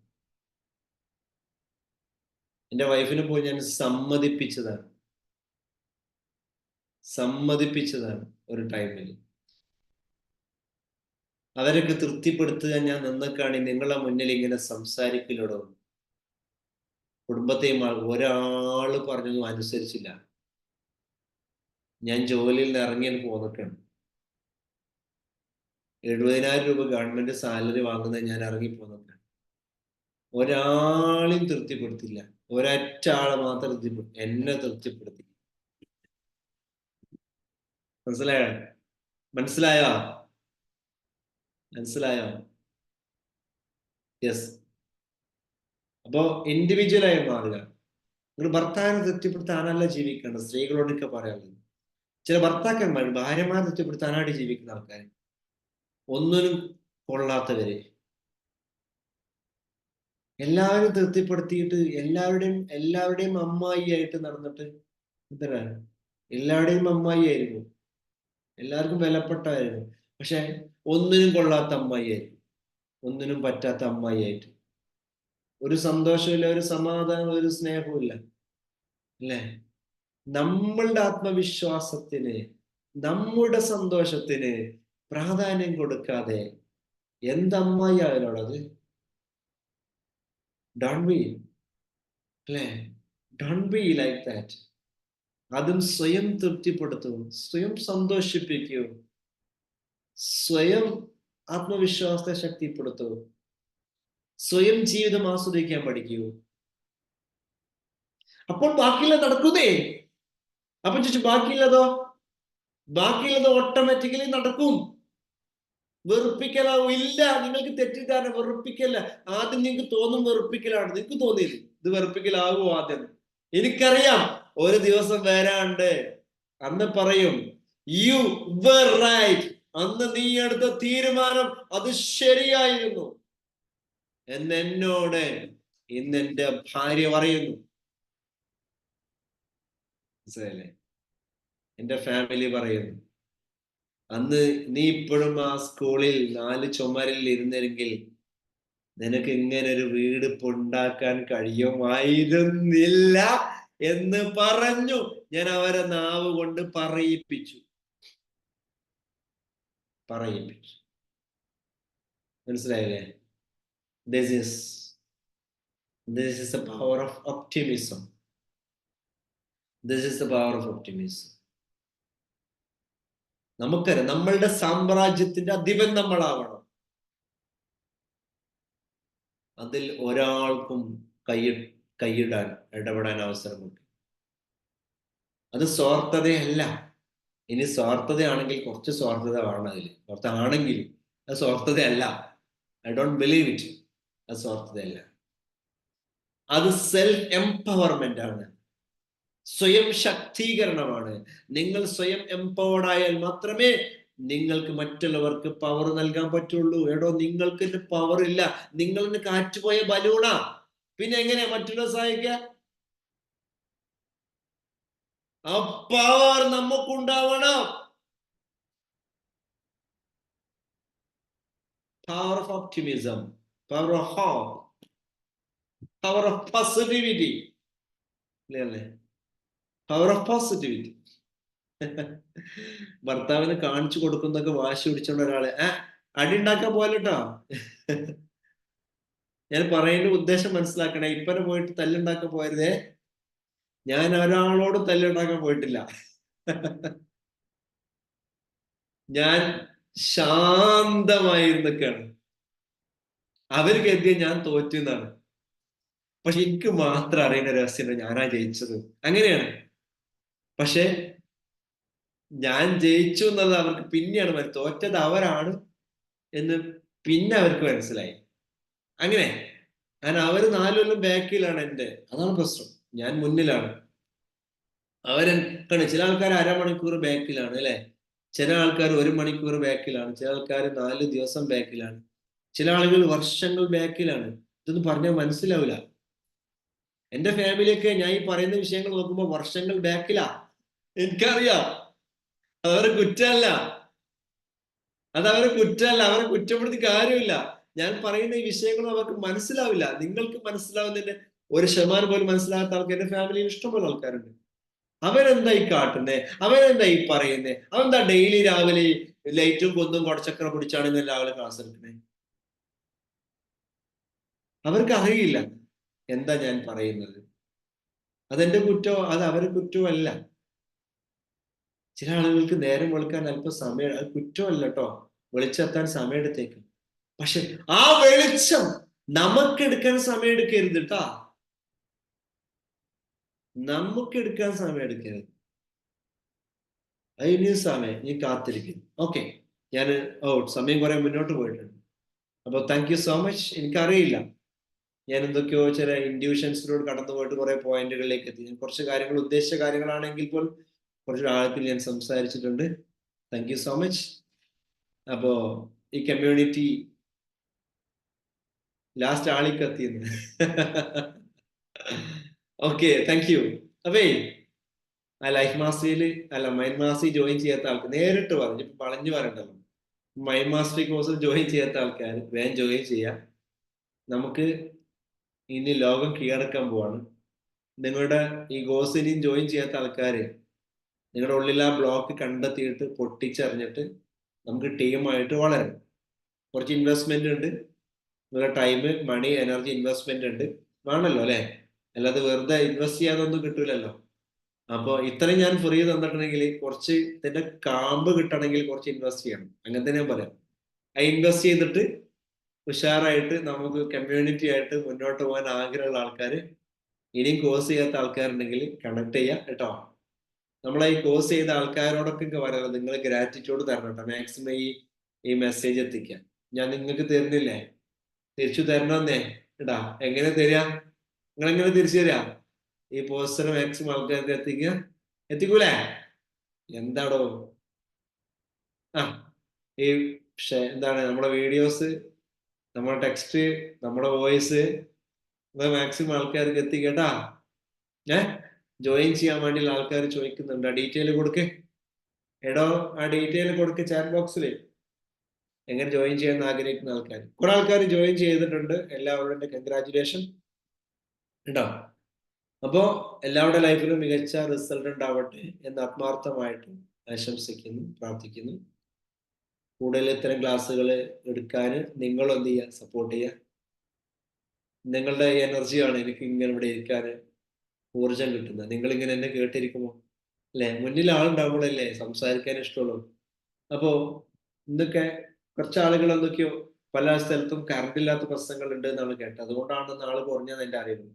Speaker 1: എന്റെ വൈഫിനെ പോയി ഞാൻ സമ്മതിപ്പിച്ചതാണ് ഒരു ടൈമിൽ. അവരൊക്കെ തൃപ്തിപ്പെടുത്തുക ഞാൻ നിന്നൊക്കെയാണ് നിങ്ങളെ മുന്നിൽ ഇങ്ങനെ സംസാരിക്കലോടോ. കുടുംബത്തെയും ഒരാള് പറഞ്ഞൊന്നും അനുസരിച്ചില്ല. ഞാൻ ജോലിയിൽ നിന്ന് ഇറങ്ങിയാൽ പോന്നൊക്കെയാണ്. 70,000 രൂപ ഗവൺമെന്റ് സാലറി വാങ്ങുന്നത് ഞാൻ ഇറങ്ങിപ്പോന്നൊക്കെ. ഒരാളെയും തൃപ്തിപ്പെടുത്തില്ല. ഒരൊറ്റ ആളെ മാത്രം എന്നെ തൃപ്തിപ്പെടുത്തി. മനസ്സിലായോ? യെസ്. അപ്പോ ഇൻഡിവിജ്വൽ ആയി മാറുക. നിങ്ങൾ ഭർത്താവിനെ തൃപ്തിപ്പെടുത്താനല്ല ജീവിക്കേണ്ടത്. സ്ത്രീകളോടൊക്കെ പറയാനുള്ളത്, ചില ഭർത്താക്കന്മാർ ഭാര്യമാരെ തൃപ്തിപ്പെടുത്താനായിട്ട് ജീവിക്കുന്ന ആൾക്കാർ, ഒന്നിനും കൊള്ളാത്തവര്. എല്ലാവരും തൃപ്തിപ്പെടുത്തിയിട്ട് എല്ലാവരുടെയും അമ്മായി ആയിട്ട് നടന്നിട്ട് എന്തിനാണ്? എല്ലാവരുടെയും അമ്മായി ആയിരുന്നു, എല്ലാവർക്കും വിലപ്പെട്ടായിരുന്നു. പക്ഷെ ഒന്നിനും കൊള്ളാത്ത അമ്മായി ആയിരുന്നു, ഒന്നിനും പറ്റാത്ത അമ്മായി ആയിട്ട്. ഒരു സന്തോഷമില്ല, ഒരു സമാധാനം, ഒരു സ്നേഹവും ഇല്ല അല്ലേ? നമ്മളുടെ ആത്മവിശ്വാസത്തിന്, നമ്മുടെ സന്തോഷത്തിന് പ്രാധാന്യം കൊടുക്കാതെ എന്തമ്മായി അതിനോടത്? ഡോണ്ട് ബി, അല്ലേ? Don't be like that. അതും സ്വയം തൃപ്തിപ്പെടുത്തൂ, സ്വയം സന്തോഷിപ്പിക്കൂ, സ്വയം ആത്മവിശ്വാസത്തെ ശക്തിപ്പെടുത്തൂ, സ്വയം ജീവിതം ആസ്വദിക്കാൻ പഠിക്കൂ. അപ്പോൾ ബാക്കിയുള്ള നടക്കുന്നേ. അപ്പൊ ചോദിച്ചു ബാക്കിയുള്ളതോ? ബാക്കിയുള്ളത് ഓട്ടോമാറ്റിക്കലി നടക്കും. വെറുപ്പിക്കലാവും? ഇല്ല, നിങ്ങൾക്ക് തെറ്റിദ്ധാരണ. വെറുപ്പിക്കല്ല. ആദ്യം നിങ്ങൾക്ക് തോന്നും വെറുപ്പിക്കലാണ്. നിങ്ങൾക്ക് തോന്നിയത് ഇത് വെറുപ്പിക്കലാവോ ആദ്യം? എനിക്കറിയാം ഒരു ദിവസം വരാണ്ട് അന്ന് പറയും യു വർ റൈറ്റ്, അന്ന് നീ എടുത്ത തീരുമാനം അത് ശരിയായിരുന്നു എന്ന് എന്നോട് ഇന്ന് എന്റെ ഭാര്യ പറയുന്നു. മനസ്സിലായില്ലേ? എന്റെ ഫാമിലി പറയുന്നു അന്ന് നീ ഇപ്പോഴും ആ സ്കൂളിൽ 4 ചുമരിൽ ഇരുന്നെങ്കിൽ നിനക്ക് ഇങ്ങനെ ഒരു വീട് ഉണ്ടാക്കാൻ കഴിയുമായിരുന്നില്ല എന്ന് പറഞ്ഞു. ഞാൻ അവരെ നാവ് കൊണ്ട് പറയിപ്പിച്ചു. മനസ്സിലായില്ലേ? This is the power of optimism. This is the power of optimism. നമുക്കറിയാം നമ്മളുടെ സാമ്രാജ്യത്തിന്റെ അധിപൻ നമ്മളാവണം. അതിൽ ഒരാൾക്കും കൈയിടാൻ ഇടപെടാൻ അവസരമുണ്ട്. അത് സ്വാർത്ഥതയല്ല. ഇനി സ്വാർത്ഥതയാണെങ്കിൽ കുറച്ച് സ്വാർത്ഥത വേണം അതിൽ. സ്വാർത്ഥമാണെങ്കിൽ അത് സ്വാർത്ഥതയല്ല. I don't believe it. അത് സ്വാർത്ഥതയല്ല. അത് സെൽഫ് എംപവർമെന്റ് ആണ്, സ്വയം ശക്തീകരണമാണ്. നിങ്ങൾ സ്വയം എംപവേർഡ് ആയാൽ മാത്രമേ നിങ്ങൾക്ക് മറ്റുള്ളവർക്ക് പവർ നൽകാൻ പറ്റുള്ളൂ. എടോ, നിങ്ങൾക്ക് പവർ ഇല്ല. നിങ്ങളിന് കാറ്റുപോയ ബലൂണാ. പിന്നെ എങ്ങനെയാ മറ്റുള്ളവർ സഹായിക്കുക? ആ പവർ നമുക്കുണ്ടാവണം. Power of optimism, power of hope, power of positivity. അല്ലേ? Power of positivity. ഭർത്താവിന് കാണിച്ചു കൊടുക്കുന്നൊക്കെ വാശി പിടിച്ചോണ്ട് ഒരാള് അടി ഉണ്ടാക്കാൻ പോലട്ടോ. ഞാൻ പറയുന്ന ഉദ്ദേശം മനസ്സിലാക്കണേ. ഇപ്പനെ പോയിട്ട് തല്ലുണ്ടാക്കാൻ പോയതേ. ഞാൻ ഒരാളോട് തല്ലുണ്ടാക്കാൻ പോയിട്ടില്ല. ഞാൻ ശാന്തമായിരുന്നൊക്കെയാണ്. അവര് കരുതിയ ഞാൻ തോറ്റു എന്നാണ്. പക്ഷെ എനിക്ക് മാത്രം അറിയുന്ന രഹസ്യം ഞാനാ ജയിച്ചത്. അങ്ങനെയാണ്. പക്ഷെ ഞാൻ ജയിച്ചു എന്നുള്ളത് അവർക്ക് പിന്നെയാണ് തോറ്റത് അവരാണ് എന്ന് പിന്നെ അവർക്ക് മനസ്സിലായി. അങ്ങനെ കാരണം അവര് 4 കൊല്ലം ബാക്കിലാണ് എന്റെ. അതാണ് പ്രശ്നം. ഞാൻ മുന്നിലാണ്. കണ്ടു. ചില ആൾക്കാർ അരമണിക്കൂർ ബാക്കിലാണ്, അല്ലെ? ചില ആൾക്കാർ 1 മണിക്കൂർ ബാക്കിലാണ്, ചില ആൾക്കാർ 4 ദിവസം ബാക്കിലാണ്, ചില ആളുകൾ വർഷങ്ങൾ ബാക്കിലാണ്. ഇതൊന്നും പറഞ്ഞാൽ മനസ്സിലാവില്ല. എന്റെ ഫാമിലിയൊക്കെ ഞാൻ ഈ പറയുന്ന വിഷയങ്ങൾ നോക്കുമ്പോൾ വർഷങ്ങൾ ബാക്കിലാ. എനിക്കറിയാം. അതവരെ കുറ്റമല്ല. അവരെ കുറ്റപ്പെടുത്തി കാര്യമില്ല. ഞാൻ പറയുന്ന ഈ വിഷയങ്ങൾ അവർക്ക് മനസ്സിലാവില്ല. നിങ്ങൾക്ക് മനസ്സിലാവുന്നതിന്റെ 1% പോലും മനസ്സിലാകാത്ത ആൾക്ക് എന്റെ ഫാമിലിയിൽ ഇഷ്ടംപോലെ ആൾക്കാരുണ്ട്. അവരെന്താ ഈ കാട്ടുന്നേ? അവരെന്താ ഈ പറയുന്നേ? അവരെന്താ ഡെയിലി രാവിലെ ലൈറ്റും കൊന്നും കൊടച്ചക്ര പിടിച്ചാണ് ഇന്ന് രാവിലെ ക്ലാസ് എടുക്കണേ? അവർക്ക് അറിയില്ല എന്താ ഞാൻ പറയുന്നത്. അതെന്റെ കുറ്റോ അത് അവരുടെ കുറ്റവും അല്ല. ചില ആളുകൾക്ക് നേരം വെളുക്കാൻ അല്പം സമയം, അത് കുറ്റമല്ല കേട്ടോ, വെളിച്ചെത്താൻ സമയം എടുത്തേക്കും. പക്ഷെ ആ വെളിച്ചം നമുക്കെടുക്കാൻ സമയം എടുക്കരുത് കേട്ടാ. നമുക്കെടുക്കാൻ സമയം എടുക്കരുത്. അതിന് സമയം നീ കാത്തിരിക്കുന്നു. ഓക്കെ, ഞാൻ സമയം കുറെ മുന്നോട്ട് പോയിട്ടുണ്ട്. അപ്പൊ താങ്ക് യു സോ മച്ച്. എനിക്കറിയില്ല, ഞാൻ എന്തൊക്കെയോ ചില ഇൻഡ്യൂഷൻസിലൂടെ കടന്നു പോയിട്ട് കുറെ പോയിന്റുകളിലേക്ക് എത്തി. ഞാൻ കുറച്ച് കാര്യങ്ങൾ ഉദ്ദേശിച്ച കാര്യങ്ങളാണെങ്കിൽ പോലും കുറച്ച് ആഴത്തിൽ ഞാൻ സംസാരിച്ചിട്ടുണ്ട്. Thank you so much. അപ്പോ ഈ കമ്മ്യൂണിറ്റി ലാസ്റ്റ് ആളിക്കത്തിയെന്ന്. Okay, thank you. അപ്പേ ആ ലൈഫ് മാസ്റ്ററിയിൽ മൈൻഡ് മാസ്റ്ററി ജോയിൻ ചെയ്യാത്ത ആൾക്ക് നേരിട്ട് പറഞ്ഞു, ഇപ്പൊ വളഞ്ഞു പറയണ്ടല്ലോ. മൈൻഡ് മാസ്റ്ററി കോഴ്സിൽ ജോയിൻ ചെയ്യാത്ത ആൾക്കാർ വേഗം ജോയിൻ ചെയ്യാം. നമുക്ക് ഇനി ലോകം കീഴടക്കാൻ പോവാണ്. നിങ്ങളുടെ ഈ കോഴ്സിനും ജോയിൻ ചെയ്യാത്ത ആൾക്കാര് നിങ്ങളുടെ ഉള്ളിൽ ആ ബ്ലോക്ക് കണ്ടെത്തിയിട്ട് പൊട്ടിച്ചറിഞ്ഞിട്ട് നമുക്ക് ടീമായിട്ട് വളരണം. കുറച്ച് ഇൻവെസ്റ്റ്മെന്റ് ഉണ്ട്, നിങ്ങളുടെ ടൈം, മണി, എനർജി ഇൻവെസ്റ്റ്മെന്റ് ഉണ്ട്, വേണമല്ലോ അല്ലെ? അല്ലാതെ വെറുതെ ഇൻവെസ്റ്റ് ചെയ്യാനൊന്നും കിട്ടൂലല്ലോ. അപ്പൊ ഇത്രയും ഞാൻ ഫ്രീ തന്നിട്ടുണ്ടെങ്കിൽ കുറച്ച് ഇതിന്റെ കാമ്പ് കിട്ടണമെങ്കിൽ കുറച്ച് ഇൻവെസ്റ്റ് ചെയ്യണം. അങ്ങനത്തെ ഞാൻ പറയാം. ആ ഇൻവെസ്റ്റ് ചെയ്തിട്ട് ഉഷാറായിട്ട് നമുക്ക് കമ്മ്യൂണിറ്റി ആയിട്ട് മുന്നോട്ട് പോകാൻ ആഗ്രഹമുള്ള ആൾക്കാർ, ഇനിയും കോഴ്സ് ചെയ്യാത്ത ആൾക്കാരുണ്ടെങ്കിൽ കണക്ട് ചെയ്യാം കേട്ടോ. നമ്മളെ ഈ കോഴ്സ് ചെയ്ത ആൾക്കാരോടൊക്കെ പറയാം, നിങ്ങൾ ഗ്രാറ്റിറ്റ്യൂഡ് തരണം കേട്ടോ. മാക്സിമം ഈ മെസ്സേജ് എത്തിക്കാം. ഞാൻ നിങ്ങൾക്ക് തരുന്നില്ലേ, തിരിച്ചു തരണമെന്നേ കേട്ടാ. എങ്ങനെ തരിക? നിങ്ങളെങ്ങനെ തിരിച്ചു തരിക? ഈ പോസ്റ്റർ മാക്സിമം ആൾക്കാർക്ക് എത്തിക്കൂലേ? എന്താടോ ആ ഈ എന്താണ് നമ്മുടെ വീഡിയോസ്, നമ്മുടെ ടെക്സ്റ്റ്, നമ്മുടെ വോയിസ് മാക്സിമം ആൾക്കാർക്ക് എത്തിക്കേട്ടാ. ജോയിൻ ചെയ്യാൻ വേണ്ടിയുള്ള ആൾക്കാർ ചോദിക്കുന്നുണ്ട്. ആ ഡീറ്റെയിൽ കൊടുക്ക് എടോ, ആ ഡീറ്റെയിൽ കൊടുക്ക് ചാറ്റ് ബോക്സിൽ. എങ്ങനെ ജോയിൻ ചെയ്യാൻ ആഗ്രഹിക്കുന്ന ആൾക്കാർ, കുറെ ആൾക്കാർ ജോയിൻ ചെയ്തിട്ടുണ്ട്. എല്ലാവരുടെ കൺഗ്രാറ്റുലേഷൻ കേട്ടോ. അപ്പോ എല്ലാവരുടെ ലൈഫിലും മികച്ച റിസൾട്ട് ഉണ്ടാവട്ടെ എന്ന് ആത്മാർത്ഥമായിട്ട് ആശംസിക്കുന്നു, പ്രാർത്ഥിക്കുന്നു. കൂടുതൽ ഇത്തരം ക്ലാസ്സുകൾ എടുക്കാൻ നിങ്ങൾ എന്ത് ചെയ്യുക, സപ്പോർട്ട് ചെയ്യുക. നിങ്ങളുടെ എനർജിയാണ് എനിക്ക് ഇങ്ങനെ ഇവിടെ ഇരിക്കാൻ ഊർജം കിട്ടുന്നത്. നിങ്ങളിങ്ങനെ എന്നെ കേട്ടിരിക്കുമോ അല്ലെ? മുന്നിൽ ആളുണ്ടാവുമ്പോഴല്ലേ സംസാരിക്കാൻ ഇഷ്ടമുള്ളൂ. അപ്പോ ഇന്നൊക്കെ കുറച്ച് ആളുകൾ എന്തൊക്കെയോ പല സ്ഥലത്തും കറണ്ട് ഇല്ലാത്ത പ്രശ്നങ്ങൾ ഉണ്ട് എന്നാണ് കേട്ടത്. അതുകൊണ്ടാണ് നാളെ കുറഞ്ഞത് എന്റെ അറിയുന്നത്.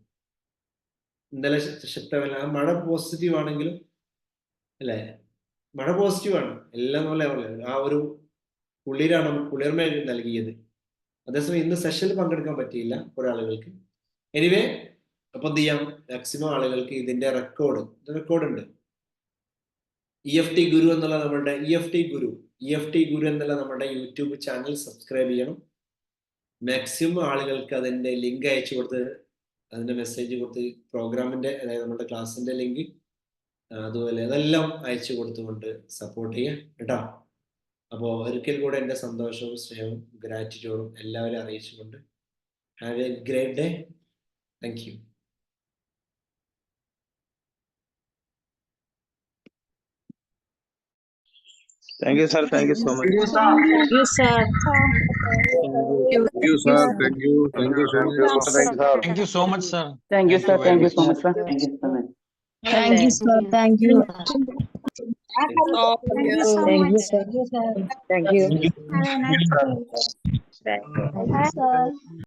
Speaker 1: ഇന്നലെ ശക്തമല്ല. മഴ പോസിറ്റീവ് ആണെങ്കിലും അല്ലെ, മഴ പോസിറ്റീവ് ആണ്, എല്ലാം പോലെ ആ ഒരു കുളിരാണ് കുളിർമ നൽകിയത്. അതേസമയം ഇന്ന് സെഷനിൽ പങ്കെടുക്കാൻ പറ്റിയില്ല കുറെ ആളുകൾക്ക്. എനിവേ, അപ്പൊ എന്ത് ചെയ്യാം, മാക്സിമം ആളുകൾക്ക് ഇതിന്റെ റെക്കോർഡ് ഉണ്ട്. EFT ഗുരു എന്നുള്ള നമ്മുടെ EFT ഗുരു എന്നുള്ള നമ്മുടെ യൂട്യൂബ് ചാനൽ സബ്സ്ക്രൈബ് ചെയ്യണം. മാക്സിമം ആളുകൾക്ക് അതിന്റെ ലിങ്ക് അയച്ചു കൊടുത്ത്, അതിന്റെ മെസ്സേജ് കൊടുത്ത്, പ്രോഗ്രാമിന്റെ അതായത് നമ്മുടെ ക്ലാസ്സിന്റെ ലിങ്ക് അതുപോലെ അതെല്ലാം അയച്ചു കൊടുത്തുകൊണ്ട് സപ്പോർട്ട് ചെയ്യാം കേട്ടോ. അപ്പോൾ ഒരിക്കൽ കൂടെ എൻ്റെ സന്തോഷവും സ്നേഹവും ഗ്രാറ്റിറ്റ്യൂഡും എല്ലാവരും അറിയിച്ചുകൊണ്ട് have A great day. Thank you.
Speaker 3: Thank you, sir. Thank you so much.
Speaker 4: Thank you, sir.
Speaker 5: Thank you, sir.
Speaker 3: Thank you, sir. Thank you. Thank you so much.
Speaker 4: Thank you so much, sir.
Speaker 2: Thank you, sir.
Speaker 4: very
Speaker 2: Thank you so
Speaker 4: much.
Speaker 2: much, sir. Thank you so much.
Speaker 5: Thank you, sir. Thank you.
Speaker 2: Thank you so
Speaker 5: Thank you,
Speaker 2: much.
Speaker 5: sir. Thank you.
Speaker 2: Thank you.
Speaker 5: Have a nice day.
Speaker 6: Thank you, sir.